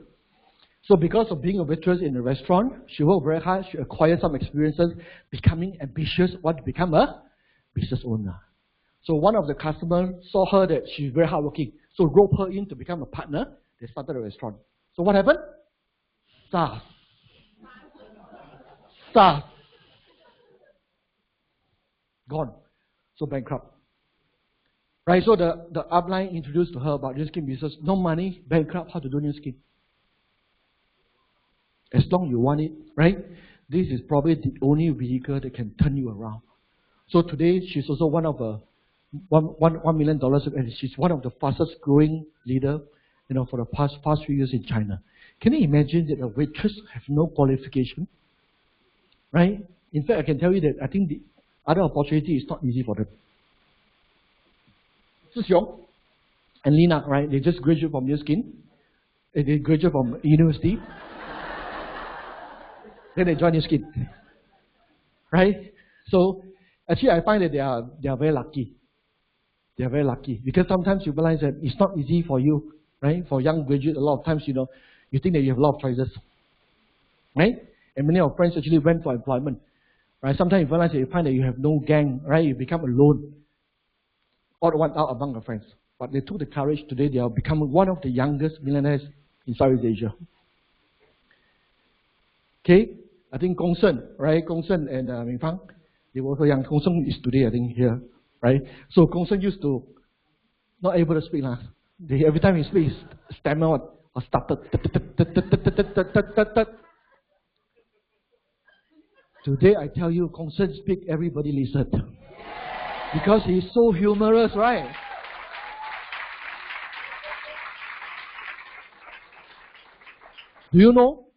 [SPEAKER 1] So because of being a waitress in a restaurant, she worked very hard, she acquired some experiences, becoming ambitious, want to become a business owner. So one of the customers saw her that she's very hardworking, so roped her in to become a partner. They started a restaurant. So what happened? SARS. Gone. So bankrupt. Right, so the upline introduced to her about new skin business. No money, bankrupt, how to do new skin. As long as you want it, right? This is probably the only vehicle that can turn you around. So today, she's also one of the $1 million, and she's one of the fastest growing leader, for the past few years in China. Can you imagine that a waitress have no qualification? Right? In fact, I can tell you that I think the other opportunity is not easy for them. Xiong and Lina, right? They just graduated from New Skin. They graduated from university. Then they join New Skin. Right? So, actually, I find that they are very lucky. They are very lucky. Because sometimes you realize that it's not easy for you. Right? For young graduates, a lot of times, you think that you have a lot of choices. Right? And many of our friends actually went for employment. Right? Sometimes you realize that you find that you have no gang, right? You become alone. Odd one out among your friends. But they took the courage. Today they are becoming one of the youngest millionaires in Southeast Asia. Okay? I think Gong Shen, right? Gong Shen and Ming Fang, they were also young. Gong Shen is today, I think, here. Right? So Gong Shen used to not able to speak. Every time he speaks, stammer or started. Today I tell you, concern speak, everybody listen. Because he's so humorous, right? Do you know,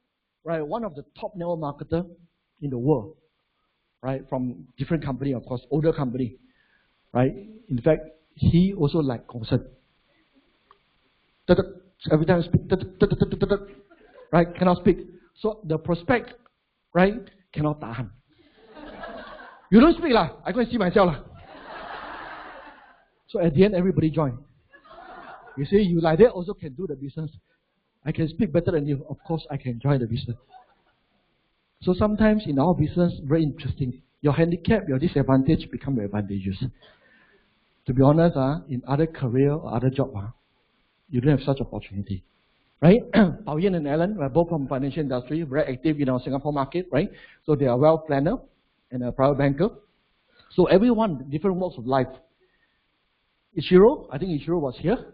[SPEAKER 1] right, one of the top network marketer in the world, right, from different company, of course, older company, right? In fact, he also like concert. Every time speak, right, cannot speak. So the prospect, right, cannot tahan. You don't speak lah, I go and see myself lah. So at the end, everybody join. You see, you like that also can do the business. I can speak better than you. Of course, I can join the business. So sometimes in our business, very interesting. Your handicap, your disadvantage become your advantages. To be honest, in other career or other job, you don't have such opportunity. Right? Pao Yin and Alan are both from financial industry, very active in our Singapore market, right? So they are wealth planner and a private banker. So everyone, different walks of life. Ichiro, I think Ichiro was here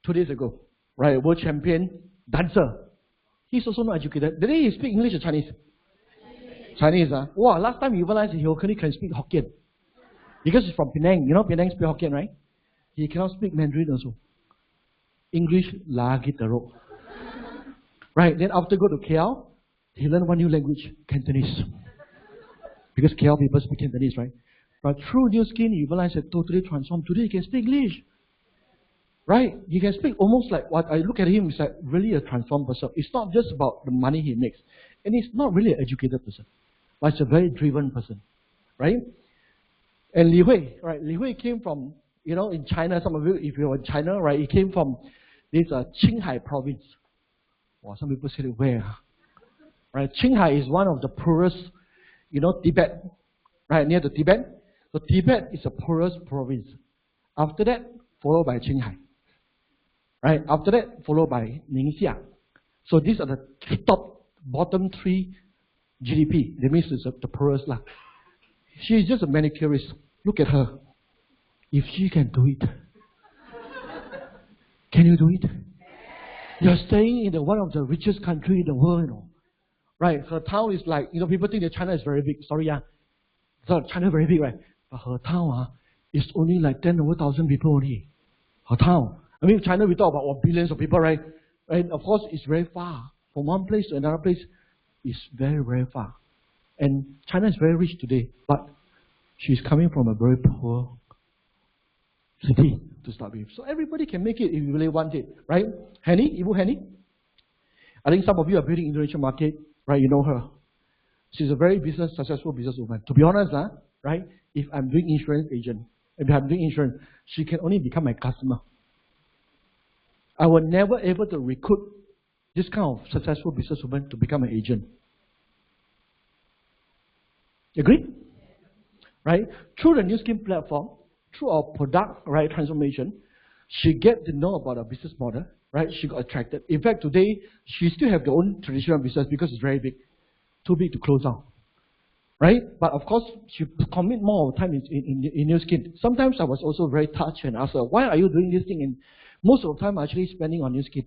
[SPEAKER 1] 2 days ago, right? World champion dancer. He's also not educated. Did he speak English or Chinese? Chinese, Wow, last time he realized he only can speak Hokkien. Because he's from Penang. You know Penang speak Hokkien, right? He cannot speak Mandarin also. English, lagi teruk. Right, then after go to KL, he learned one new language, Cantonese. Because KL people speak Cantonese, right? But through New Skin, he realized that totally transformed. Today he can speak English. Right? He can speak almost like what I look at him is like really a transformed person. It's not just about the money he makes. And he's not really an educated person. But he's a very driven person. Right? And Li Hui, right? Li Hui came from, you know, in China, some of you, if you're in China, right, he came from this Qinghai province. Wow, some people say, where? Right? Qinghai is one of the poorest, you know, Tibet, right, near the Tibet. So Tibet is the poorest province. After that, followed by Qinghai. Right? After that, followed by Ningxia. So these are the top, bottom 3 GDP. That means it's the poorest lah. She is just a manicurist. Look at her. If she can do it, can you do it? You're staying in one of the richest country in the world, you know. Right? Her town is like, you know, people think that China is very big. Sorry, so China is very big, right? But her town is only like 10,000 people only. Her town. I mean, China, we talk about billions of people, right? And of course, it's very far. From one place to another place, it's very, very far. And China is very rich today, but she's coming from a very poor city to start with. So everybody can make it if you really want it, right? Henny, Ibu Henny. I think some of you are building Indonesian market, right? You know her. She's a very successful businesswoman. To be honest, right? If I'm doing insurance agent, if I'm doing insurance, she can only become my customer. I was never able to recruit this kind of successful businesswoman to become an agent. Agree? Right? Through the New Skin platform, through our product, right, transformation, she get to know about our business model, right? She got attracted. In fact, today, she still have her own traditional business because it's very big. Too big to close down. Right? But of course, she commit more time in New Skin. Sometimes I was also very touched and asked her, why are you doing this thing? And most of the time, I'm actually spending on New Skin.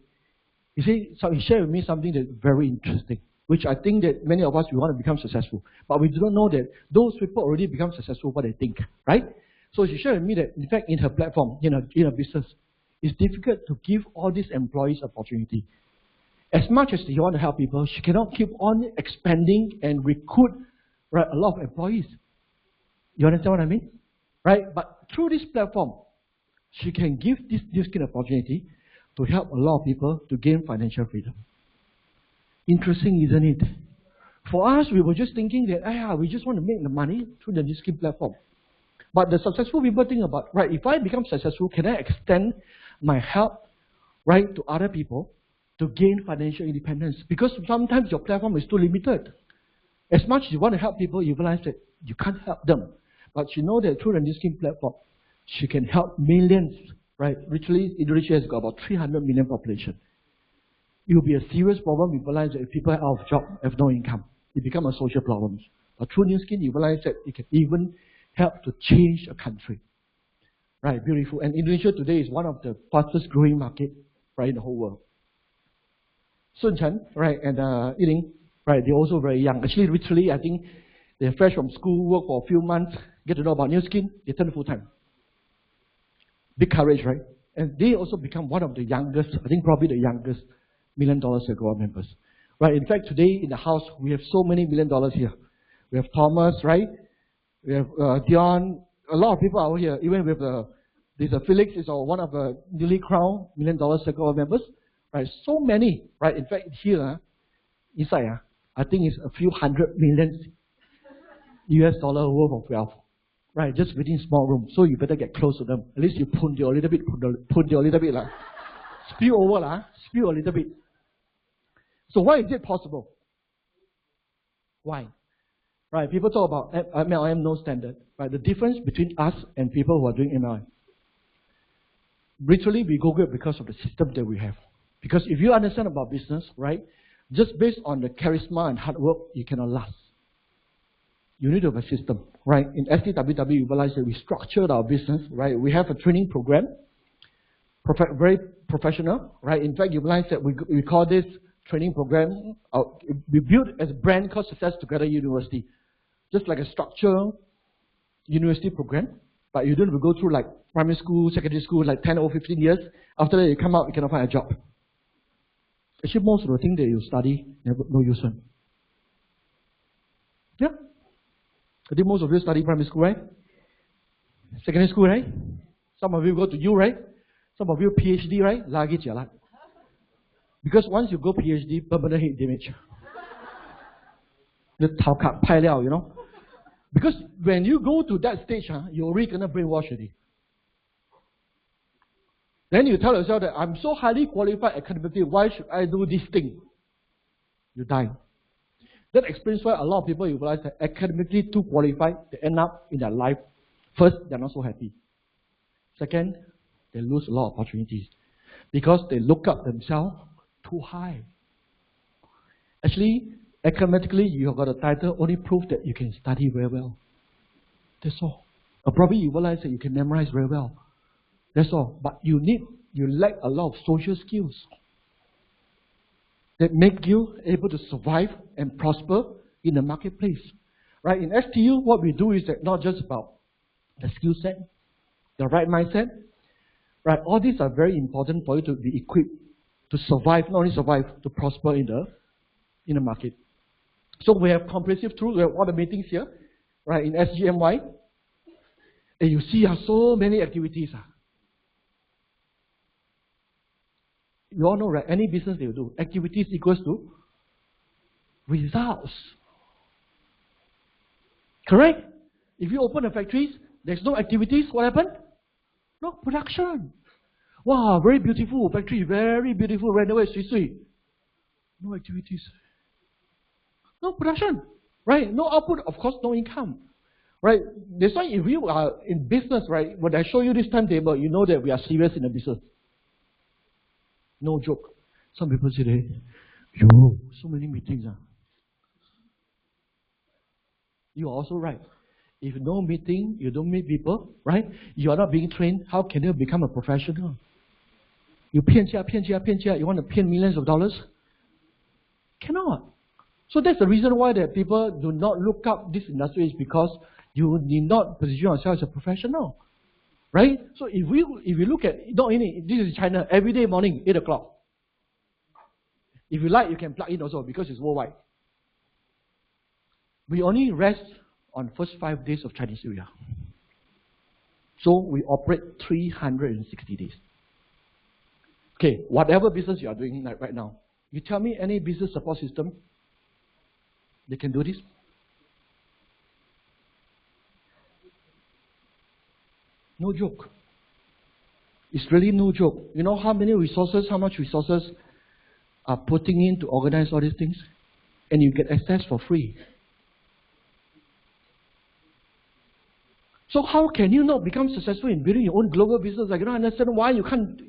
[SPEAKER 1] You see, so he shared with me something that's very interesting, which I think that many of us, we want to become successful. But we do not know that those people already become successful what they think. Right? So she shared with me that, in fact, in her platform, in her business, it's difficult to give all these employees opportunity. As much as you want to help people, she cannot keep on expanding and recruit, right, a lot of employees. You understand what I mean? Right? But through this platform, she can give this kind of opportunity to help a lot of people to gain financial freedom. Interesting, isn't it? For us, we were just thinking that, we just want to make the money through the New Skin platform. But the successful people think about, right, if I become successful, can I extend my help, right, to other people to gain financial independence? Because sometimes your platform is too limited. As much as you want to help people, you realize that you can't help them. But you know that through the New Skin platform, she can help millions, right? Literally, Indonesia has got about 300 million population. It will be a serious problem. You realize that if people are out of job, have no income, it becomes a social problem. But through New Skin, you realize that it can even help to change a country. Right, beautiful. And Indonesia today is one of the fastest growing market, right, in the whole world. Sun Chen, right, and Yiling, right, they're also very young. Actually, literally, I think they're fresh from school, work for a few months, get to know about new skin, they turn full time. Big courage, right? And they also become one of the youngest, I think probably the youngest $1 million Circle members. Right, in fact, today in the house, we have so many $1 million here. We have Thomas, right? We have Dion, a lot of people are out here, even with this Felix is one of the newly crowned $1 million Circle members. Right, so many, right? In fact, here, inside, I think it's a few $100 million US worth of wealth. Right, just within small room. So you better get close to them. At least you put a little bit, spill over, spill a little bit. So why is it possible? Why? Right, people talk about MLM no standard. Right, the difference between us and people who are doing MLM. Literally, we go good because of the system that we have. Because if you understand about business, right, just based on the charisma and hard work, you cannot last. You need to have a system, right? In SDWW, we realized that we structured our business, right? We have a training program, very professional, right? In fact, you realize that we call this training program, we built as a brand called Success Together University. Just like a structured university program, but you don't have to go through like primary school, secondary school, like 10 or 15 years. After that, you come out, you cannot find a job. Actually, most of the things that you study, no use one. Yeah. I think most of you study primary school, right? Secondary school, right? Some of you go to U, right? Some of you PhD, right? Lagi jalan. Because once you go PhD, permanent head damage. The tau kat pai liao, you know? Because when you go to that stage, you're already gonna brainwash already. Then you tell yourself that I'm so highly qualified academically, why should I do this thing? You die. That explains why a lot of people you realize that academically too qualified, they end up in their life. First, they're not so happy. Second, they lose a lot of opportunities because they look up themselves too high. Actually, academically, you have got a title only proof that you can study very well. That's all. Or probably you realize that you can memorize very well. That's all. But you lack a lot of social skills that make you able to survive and prosper in the marketplace. Right? In STU, what we do is that not just about the skill set, the right mindset. Right? All these are very important for you to be equipped to survive, not only survive, to prosper in the market. So we have comprehensive tools. We have all the meetings here, right, in SGMY. And you see so many activities. You all know, right? Any business they will do, activities equals to results. Correct? If you open the factories, there's no activities, what happened? No production. Wow, very beautiful factory, very beautiful, renovate, sui. No activities. No production. Right? No output, of course, no income. Right? That's why if you are in business, right, when I show you this timetable, you know that we are serious in the business. No joke. Some people say, yo, so many meetings. You are also right. If no meeting, you don't meet people, right? You are not being trained, how can you become a professional? You 骗家, you want to pay millions of dollars? Cannot. So that's the reason why that people do not look up this industry is because you need not position yourself as a professional. Right? So if you look at, this is China, every day morning, 8 o'clock. If you like, you can plug in also because it's worldwide. We only rest on first 5 days of Chinese New Year. So we operate 360 days. Okay, whatever business you are doing right now, you tell me any business support system, they can do this? No joke. It's really no joke. You know how much resources are putting in to organize all these things? And you get access for free. So how can you not become successful in building your own global business? I don't understand why you can't.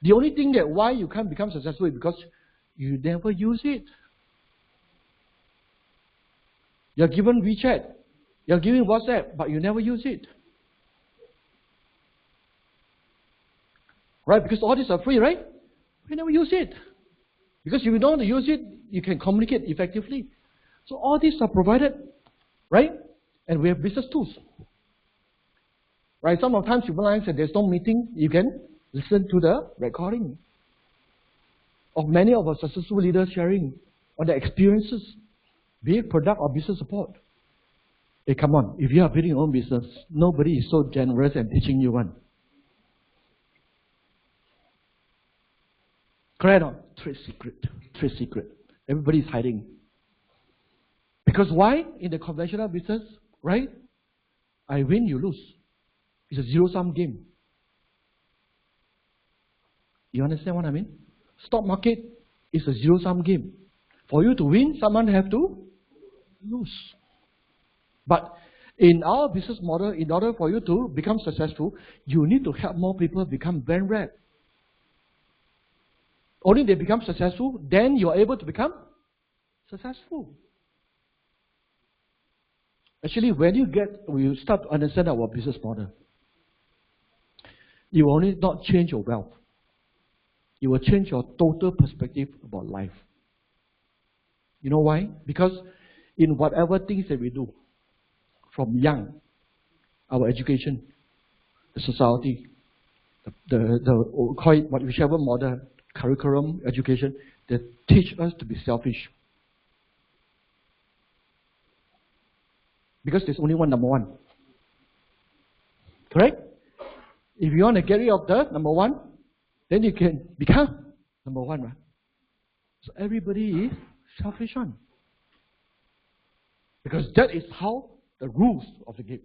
[SPEAKER 1] The only thing that why you can't become successful is because you never use it. You're given WeChat, you're given WhatsApp, but you never use it. Right? Because all these are free, right? We never use it. Because if you don't want to use it, you can communicate effectively. So all these are provided, right? And we have business tools. Right? Sometimes you realize that there's no meeting, you can listen to the recording of many of our successful leaders sharing on their experiences, be it product or business support. Hey, come on, if you are building your own business, nobody is so generous and teaching you one. Correct or not? Trade secret. Trade secret. Everybody is hiding. Because why? In the conventional business, right? I win, you lose. It's a zero-sum game. You understand what I mean? Stock market is a zero-sum game. For you to win, someone have to lose. But in our business model, in order for you to become successful, you need to help more people become brand rep. Only they become successful, then you are able to become successful. Actually, when you start to understand our business model, you will only not change your wealth. You will change your total perspective about life. You know why? Because in whatever things that we do, from young, our education, the society, call it whichever model, curriculum, education, they teach us to be selfish. Because there's only one number one. Correct? If you want to get rid of the number one, then you can become number one, right? So everybody is selfish one. Because that is how the rules of the game.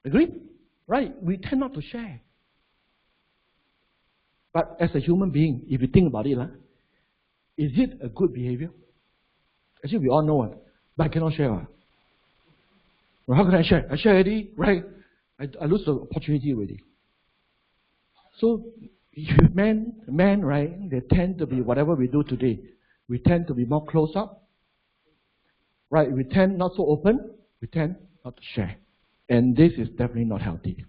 [SPEAKER 1] Agree? Right? We tend not to share. But as a human being, if you think about it, is it a good behavior? Actually, we all know it, but I cannot share. Well, how can I share? I share already, right? I lose the opportunity already. So, men, right, they tend to be, whatever we do today, we tend to be more close up. Right? We tend not so open. We tend not to share. And this is definitely not healthy.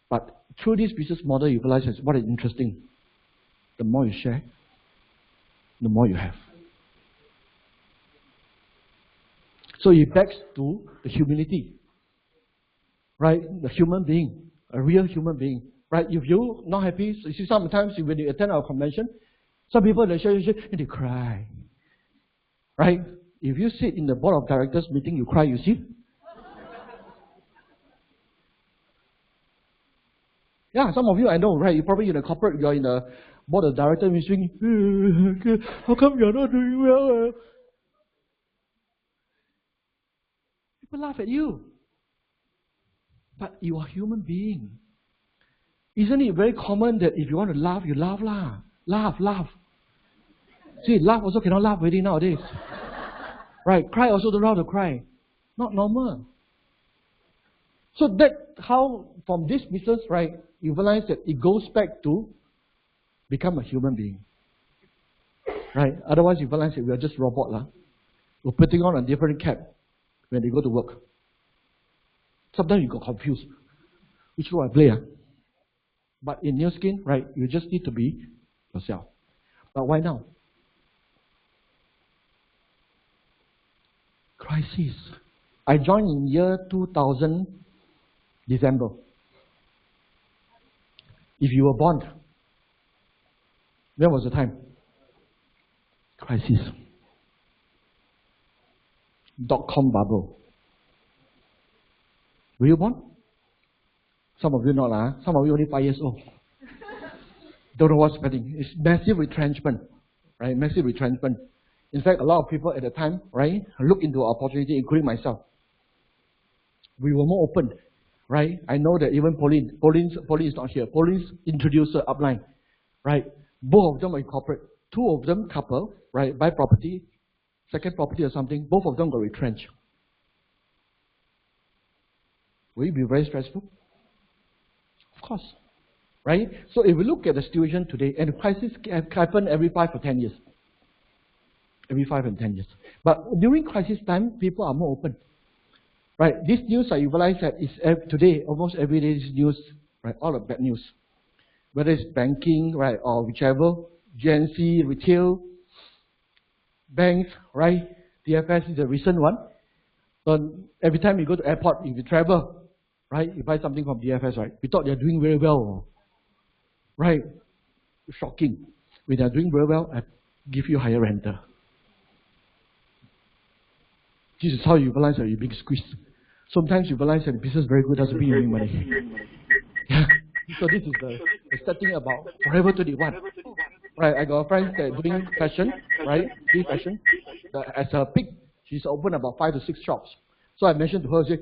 [SPEAKER 1] But through this business model, you realize what is interesting. The more you share, the more you have. So it backs to the humility. Right? The human being, a real human being. Right? If you're not happy, so you see sometimes when you attend our convention, some people they share and they cry. Right? If you sit in the board of directors meeting, you cry, you see? Yeah, some of you I know, right? You're probably in a corporate, you're in the board of directors meeting, how come you're not doing well? People laugh at you. But you are a human being. Isn't it very common that if you want to laugh, you laugh lah. Laugh. See, laugh also cannot laugh already nowadays. Right, cry also don't know how to cry. Not normal. So that how, from this business, right, you realize that it goes back to become a human being. Right? Otherwise you realize that we are just robot lah. We're putting on a different cap when they go to work. Sometimes you got confused. Which role I play? But in New Skin, right, you just need to be yourself. But why now? Crisis. I joined in year 2000, December. If you were born, when was the time? Crisis. .com bubble. Were you born? Some of you not lah. Some of you only 5 years old. Don't know what's happening. It's massive retrenchment, right? Massive retrenchment. In fact, a lot of people at the time, right, look into opportunity, including myself. We were more open, right? I know that even Pauline is not here. Pauline's introducer upline, right? Both of them are in corporate. Two of them couple, right, buy property, second property or something. Both of them got retrenched. Will it be very stressful? Of course, right? So if we look at the situation today, and the crisis happen every 5 or 10 years. Every 5 and 10 years. But during crisis time, people are more open. Right? This news, I realize that is today, almost every day is news, right? All the bad news. Whether it's banking, right, or whichever, GNC, retail, banks, right? DFS is a recent one. So every time you go to airport, if you travel, right, you buy something from DFS, right? We thought they're doing very well, right? Shocking. When they're doing very well, I give you higher rental. This is how you realize that you're being squeezed. Sometimes you realize that the business is very good, doesn't mean you're making money. Yeah. So this is the setting about Forever 21. Right, I got a friend that doing fashion, right? Doing fashion. As a peak, she's opened about 5 to 6 shops. So I mentioned to her, say,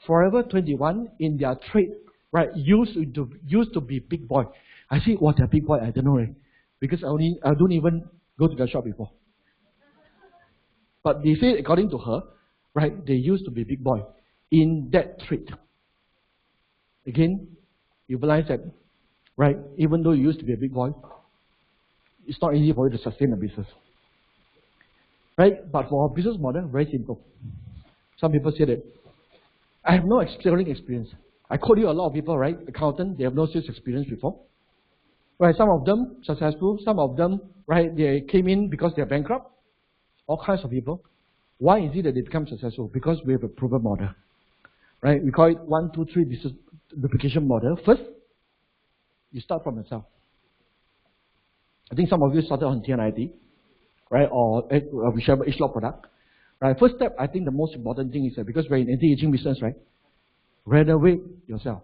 [SPEAKER 1] Forever 21 in their trade, right, used to be big boy. I say, what's a big boy? I don't know, right? Because I don't even go to the shop before. But they say, according to her, right, they used to be big boy in that trade. Again, you realize that, right, even though you used to be a big boy, it's not easy for you to sustain a business. Right? But for our business model, very simple. Some people say that, I have no selling experience. I quote you a lot of people, right? Accountant, they have no sales experience before. Right? Some of them successful, some of them, right, they came in because they're bankrupt. All kinds of people. Why is it that they become successful? Because we have a proven model. Right? We call it 1, 2, 3 business duplication model. First, you start from yourself. I think some of you started on TNIT, right, or whichever H-Log product. Right, first step, I think the most important thing is that because we're in anti-aging business, right, renovate yourself.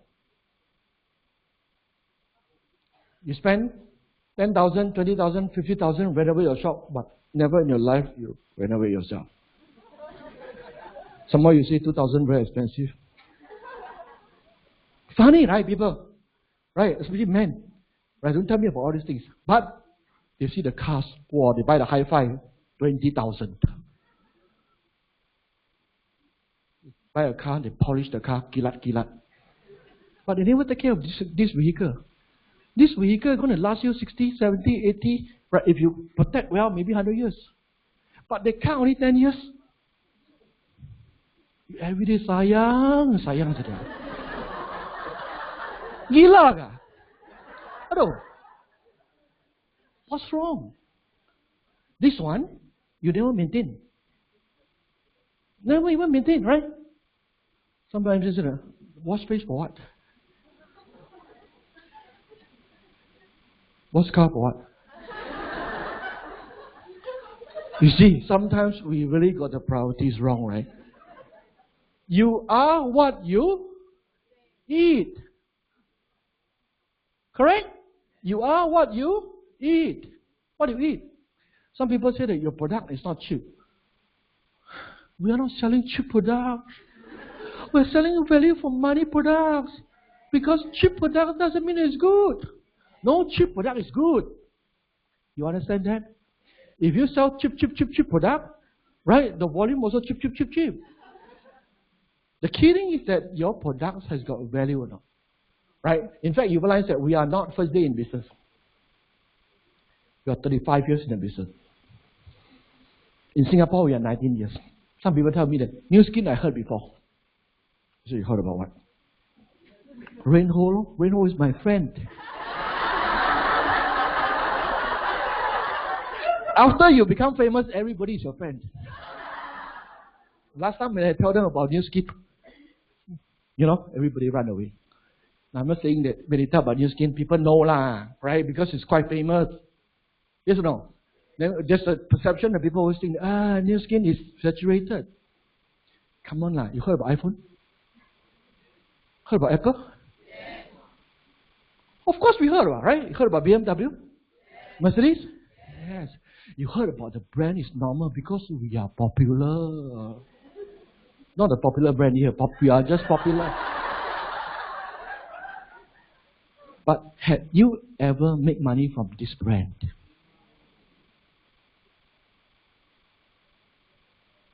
[SPEAKER 1] You spend 10,000, 20,000, 50,000, renovate your shop, but never in your life you renovate yourself. Some more you say 2,000 very expensive. Funny, right, people? Right, especially men. Right, don't tell me about all these things. But they see the cars, wow, they buy the hi-fi, 20,000. Buy a car, they polish the car, kilat. But they never take care of this vehicle. This vehicle is going to last you 60, 70, 80, right? If you protect well, maybe 100 years. But the car only 10 years. Every day sayang saja. Gila kah? Aduh. What's wrong? This one, you never maintain. Never even maintain, right? Sometimes you say, wash face for what? Wash car for what? You see, sometimes we really got the priorities wrong, right? You are what you eat. Correct? You are what you eat. What do you eat? Some people say that your product is not cheap. We are not selling cheap products. We're selling value for money products. Because cheap product doesn't mean it's good. No cheap product is good. You understand that? If you sell cheap product, right, the volume also cheap. The key thing is that your product has got value or not. Right? In fact, you realize that we are not first day in business. We are 35 years in the business. In Singapore, we are 19 years. Some people tell me that new skin I heard before. So you heard about what? Rayne is my friend. After you become famous, everybody is your friend. Last time when I tell them about new skin, everybody run away. Now, I'm not saying that when they talk about new skin, people know lah, right? Because it's quite famous. Yes or no? Then there's a perception that people always think, new skin is saturated. Come on lah, you heard about iPhone? Heard about Apple? Yes. Of course we heard about, right? You heard about BMW? Yes. Mercedes? Yes. You heard about the brand is normal because we are popular. Not a popular brand here, we are just popular. But had you ever made money from this brand?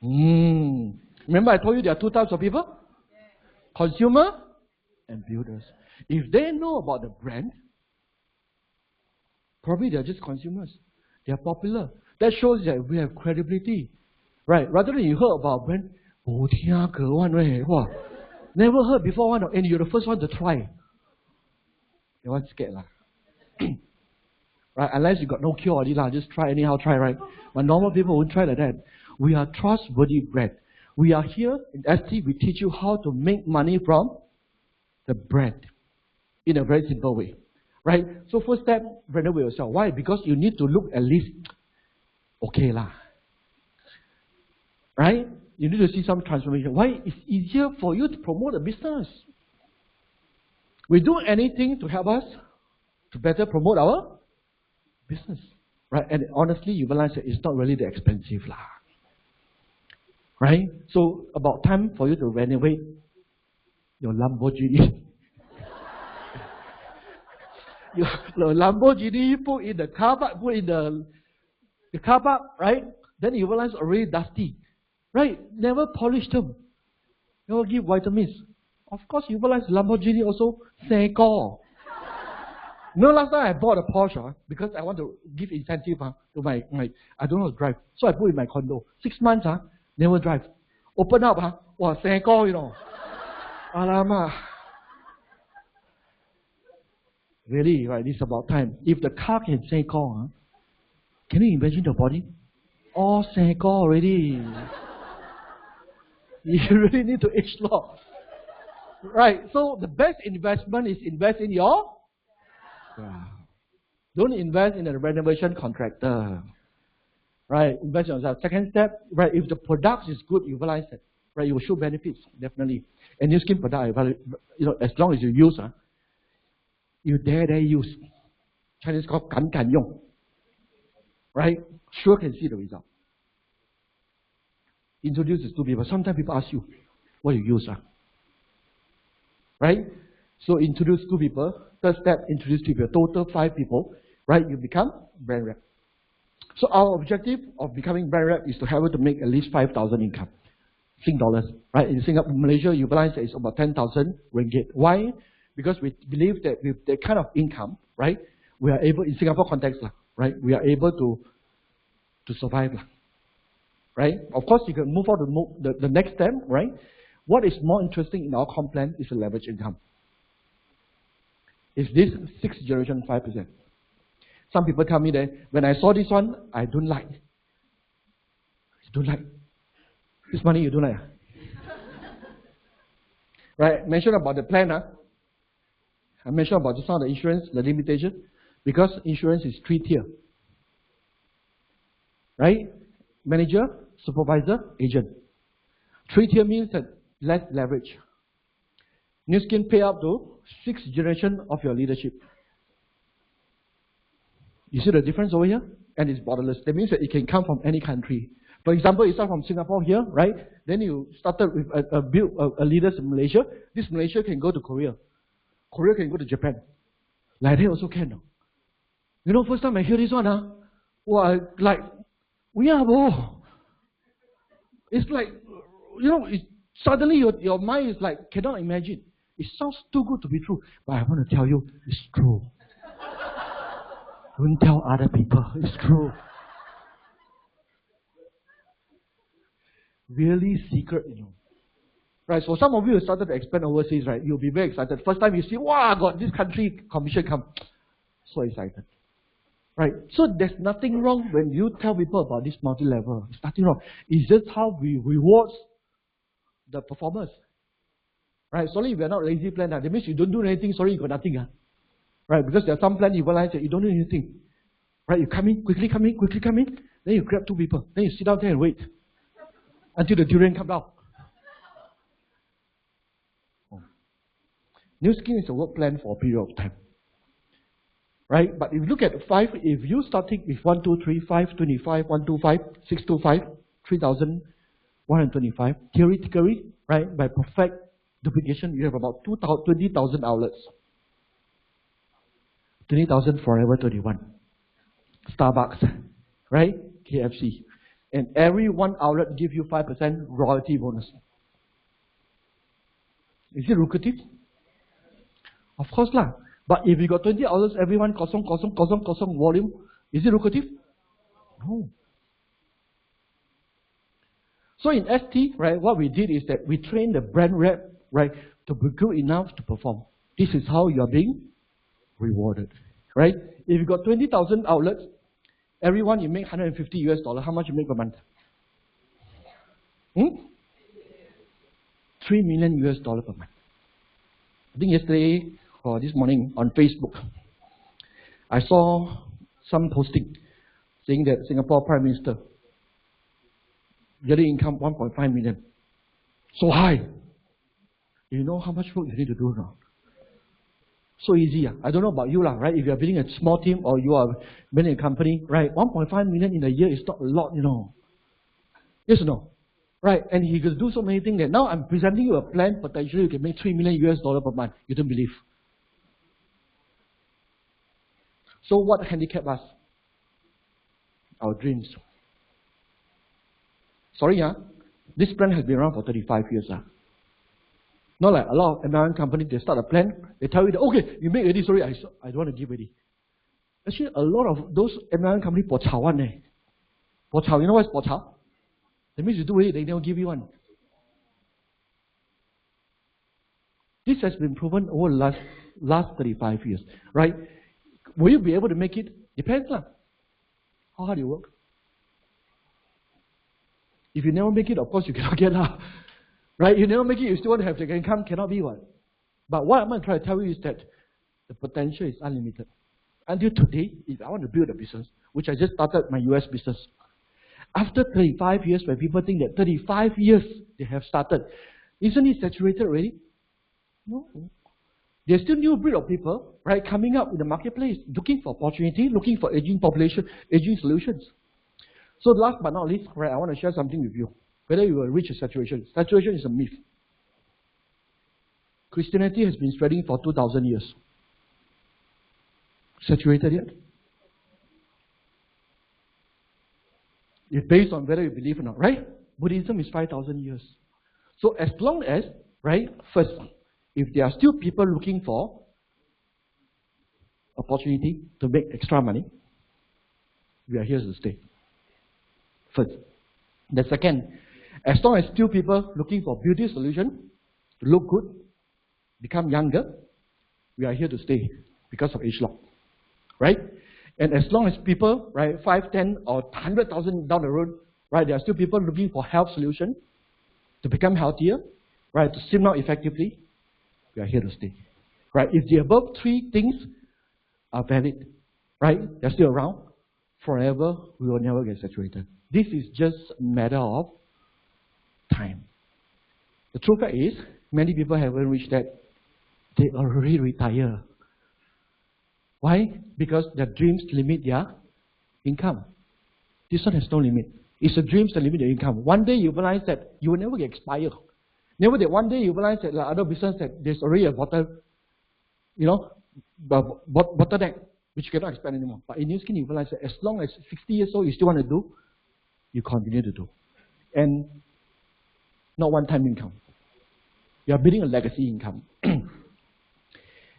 [SPEAKER 1] Remember I told you there are two types of people? Consumer and builders. If they know about the brand, probably they are just consumers. They are popular. That shows that we have credibility. Right? Rather than you heard about a brand, never heard before one, and you're the first one to try. They want scared lah. Right? Unless you got no cure already lah, just try anyhow, try, right? But normal people won't try like that. We are trustworthy brand. We are here in ST, we teach you how to make money from the brand in a very simple way. Right? So first step, renovate yourself. Why? Because you need to look at least okay lah. Right? You need to see some transformation. Why? It's easier for you to promote a business. We do anything to help us to better promote our business. Right? And honestly, you realize that it's not really that expensive lah. Right? So about time for you to renovate your Lamborghini. Your Lamborghini, put in the car park, put in the car park, right? Then you realize already dusty. Right? Never polish them. Never give vitamins. Of course, you realize Lamborghini also seko. No, last time I bought a Porsche because I want to give incentive to my I don't know how to drive. So I put in my condo. 6 months, never drive. Open up, wow, seko, you know. Alamak. Really, right? It's about time. If the car can seko, can you imagine the body? All seko already. You really need to age law. Right, so the best investment is invest in your... Don't invest in a renovation contractor. Right, invest in yourself. Second step, right, if the product is good, you realize that. Right, you will show benefits, definitely. And new skin product, you know, as long as you use, you dare use. Chinese call 敢用. Right, sure can see the result. Introduce it to people. Sometimes people ask you, what you use? Right? So introduce 2 people. Third step, introduce 2 people. Total 5 people. Right? You become brand rep. So our objective of becoming brand rep is to have to make at least 5,000 income. Sing dollars. Right? In Singapore, Malaysia, you realize that it's about 10,000 ringgit. Why? Because we believe that with that kind of income, right, we are able, in Singapore context, right, we are able to survive. Right? Of course, you can move on to the next step, right? What is more interesting in our comp plan is the leverage income. Is this 6th generation 5%? Some people tell me that when I saw this one, I don't like. You don't like? This money you don't like? Right? Mention about the plan. I mentioned about just now the insurance, the limitation, because insurance is 3 tier. Right? Manager, supervisor, agent. 3 tier means that less leverage. New skin pay up to 6th generation of your leadership. You see the difference over here? And it's borderless. That means that it can come from any country. For example, you start from Singapore here, right? Then you started with a leader in Malaysia. This Malaysia can go to Korea. Korea can go to Japan. Like that also can. You know, first time I hear this one, well, like, it's like, you know, suddenly your mind is like, cannot imagine. It sounds too good to be true. But I want to tell you, it's true. Don't tell other people, it's true. Really secret, you know. Right, so some of you started to expand overseas, right? You'll be very excited. First time you see, wow, got this country commission come. So excited. Right, so there's nothing wrong when you tell people about this multi-level. There's nothing wrong. It's just how we reward the performers. Right, sorry if you're not lazy plan. That means you don't do anything, sorry, you got nothing. Right, because there's some plan you realize that you don't do anything. Right, you come in, quickly come in, then you grab 2 people. Then you sit down there and wait until the durian comes out. New skin is a work plan for a period of time. Right? But if you look at 5, if you starting with 1, 2, 3, 5, 25, 1, 2, 5, 6, 2, 5, 3,125, theoretically, right, by perfect duplication, you have about 20,000 outlets. 20,000 Forever 21. Starbucks, right? KFC. And every 1 outlet gives you 5% royalty bonus. Is it lucrative? Of course lah. But if you got 20 outlets, everyone kosong volume, is it lucrative? No. So in ST, right, what we did is that we trained the brand rep, right, to be good enough to perform. This is how you are being rewarded, right? If you got 20,000 outlets, everyone you make $150, how much you make per month? $3 million per month. I think yesterday or this morning on Facebook, I saw some posting saying that Singapore Prime Minister yearly income 1.5 million. So high. You know how much work you need to do now? So easy. I don't know about you, right? If you are building a small team or you are building a company, right? 1.5 million in a year is not a lot, Yes or no? Right? And he could do so many things that now I'm presenting you a plan, potentially you can make $3 million per month. You don't believe. So what handicap us? Our dreams. Sorry, this plan has been around for 35 years. Not like a lot of American companies, they start a plan, they tell you, that, okay, you make ready, sorry, I don't want to give ready. Actually, a lot of those American companies, po chao one. Po chao, you know what is po chao? That means you do it, they don't give you one. This has been proven over the last 35 years, right? Will you be able to make it? Depends. How hard you work. If you never make it, of course you cannot get out. Right? You never make it, you still want to have the income, cannot be one. But what I'm going to try to tell you is that the potential is unlimited. Until today, if I want to build a business, which I just started my US business, after 35 years, when people think that 35 years they have started, isn't it saturated already? No. There's still new breed of people, right, coming up in the marketplace, looking for opportunity, looking for aging population, aging solutions. So last but not least, right, I want to share something with you. Whether you will reach a saturation. Saturation is a myth. Christianity has been spreading for 2,000 years. Saturated yet? It's based on whether you believe or not, right? Buddhism is 5,000 years. So as long as, right, first, if there are still people looking for opportunity to make extra money, we are here to stay. First. The second, as long as still people looking for beauty solution, to look good, become younger, we are here to stay because of age lock. Right? And as long as people, right, 5, 10 or 100,000 down the road, right, there are still people looking for health solution to become healthier, right, to swim out effectively, we are here to stay. Right? If the above 3 things are valid, right, they're still around, forever, we will never get saturated. This is just a matter of time. The true fact is, many people haven't reached that. They already retire. Why? Because their dreams limit their income. This one has no limit. It's the dreams that limit their income. One day you realize that you will never get expired. Never that one day you realize that like other business that there's already a bottleneck which you cannot expand anymore. But in your skin you realize that as long as 60 years old you still want to do, you continue to do. And not one-time income. You are building a legacy income.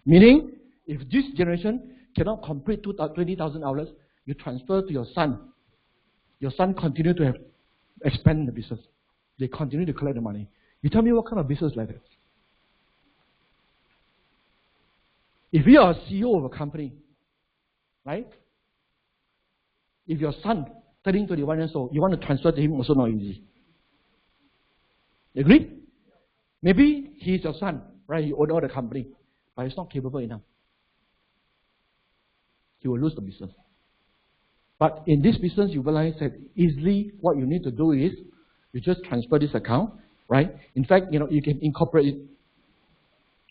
[SPEAKER 1] Meaning, if this generation cannot complete 20,000 outlets, you transfer to your son. Your son continue to expand the business. They continue to collect the money. You tell me what kind of business like that? If you are a CEO of a company, right? If your son turning 21 years old, you want to transfer to him, also not easy. Agree? Maybe he's your son, right? He owns all the company, but he's not capable enough. He will lose the business. But in this business, you realize that easily what you need to do is you just transfer this account, right? In fact, you can incorporate it.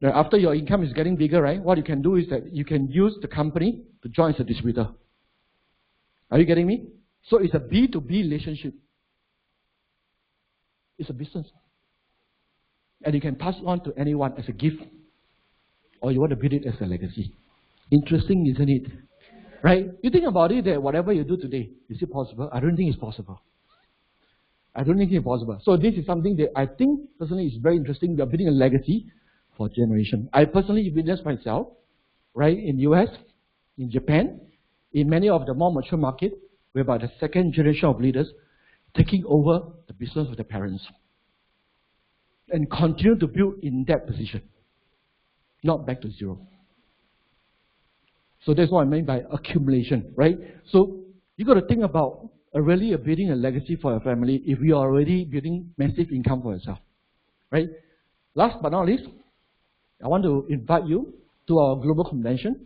[SPEAKER 1] After your income is getting bigger, right? What you can do is that you can use the company to join as a distributor. Are you getting me? So it's a B2B relationship. It's a business. And you can pass it on to anyone as a gift. Or you want to build it as a legacy. Interesting, isn't it? Right? You think about it that whatever you do today, is it possible? I don't think it's possible. I don't think it's possible. So this is something that I think personally is very interesting. We are building a legacy for generation. I personally witnessed myself, right, in US, in Japan, in many of the more mature markets, whereby the second generation of leaders taking over the business of their parents and continue to build in that position, not back to zero. So that's what I mean by accumulation, right? So you got to think about really building a legacy for your family if you are already building massive income for yourself, right? Last but not least, I want to invite you to our global convention,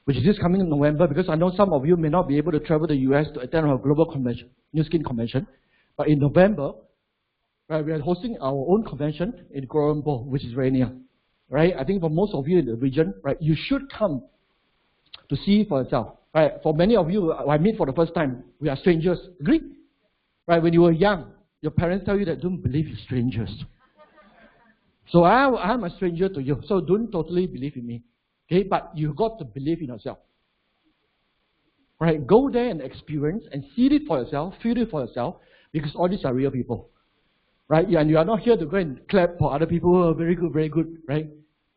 [SPEAKER 1] which is this coming in November, because I know some of you may not be able to travel to the US to attend our global convention, New Skin Convention. But in November, right, we are hosting our own convention in Kuala Lumpur, which is very near. Right? I think for most of you in the region, right, you should come to see for yourself. Right? For many of you, I meet for the first time, we are strangers. Agree? Right? When you were young, your parents tell you that don't believe in strangers. So I'm a stranger to you, so don't totally believe in me. Okay? But you got to believe in yourself. Right? Go there and experience and see it for yourself, feel it for yourself, because all these are real people. Right? And you are not here to go and clap for other people who are very good, right?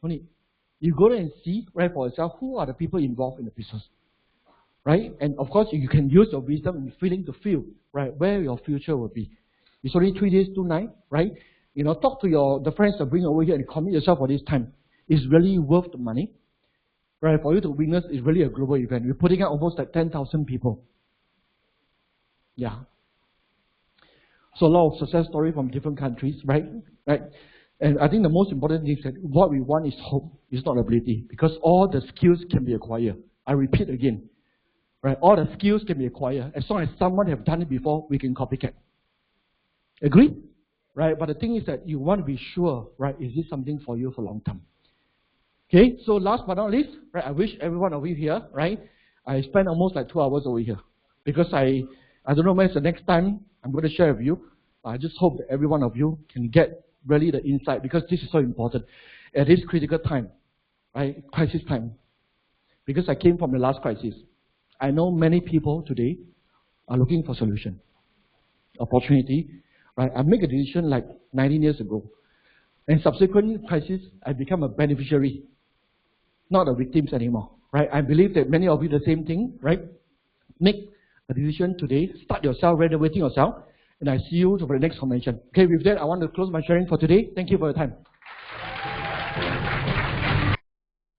[SPEAKER 1] Only you go there and see, right, for yourself, who are the people involved in the business. Right? And of course, you can use your wisdom and feeling to feel, right, where your future will be. It's only 3 days, 2 nights, right? You know, talk to the friends that bring over here and commit yourself for this time. It's really worth the money. Right? For you to witness, it's really a global event. We're putting out almost like 10,000 people. Yeah. So a lot of success stories from different countries, right? Right? And I think the most important thing is that what we want is hope, it's not ability. Because all the skills can be acquired. I repeat again. Right? All the skills can be acquired. As long as someone has done it before, we can copycat. Agree? Right? But the thing is that you want to be sure, right, is this something for you for long term? Okay, so last but not least, right, I wish every one of you here, right, I spent almost like 2 hours over here. Because I don't know when's the next time I'm going to share with you. I just hope that every one of you can get really the insight, because this is so important at this critical time, right? Crisis time. Because I came from the last crisis. I know many people today are looking for solution, opportunity, right? I made a decision like 19 years ago. And subsequent crisis, I become a beneficiary, not a victim anymore, right? I believe that many of you the same thing, right? Make a decision today, start yourself, renovating yourself, and I see you for the next convention. Okay, with that, I want to close my sharing for today. Thank you for your time.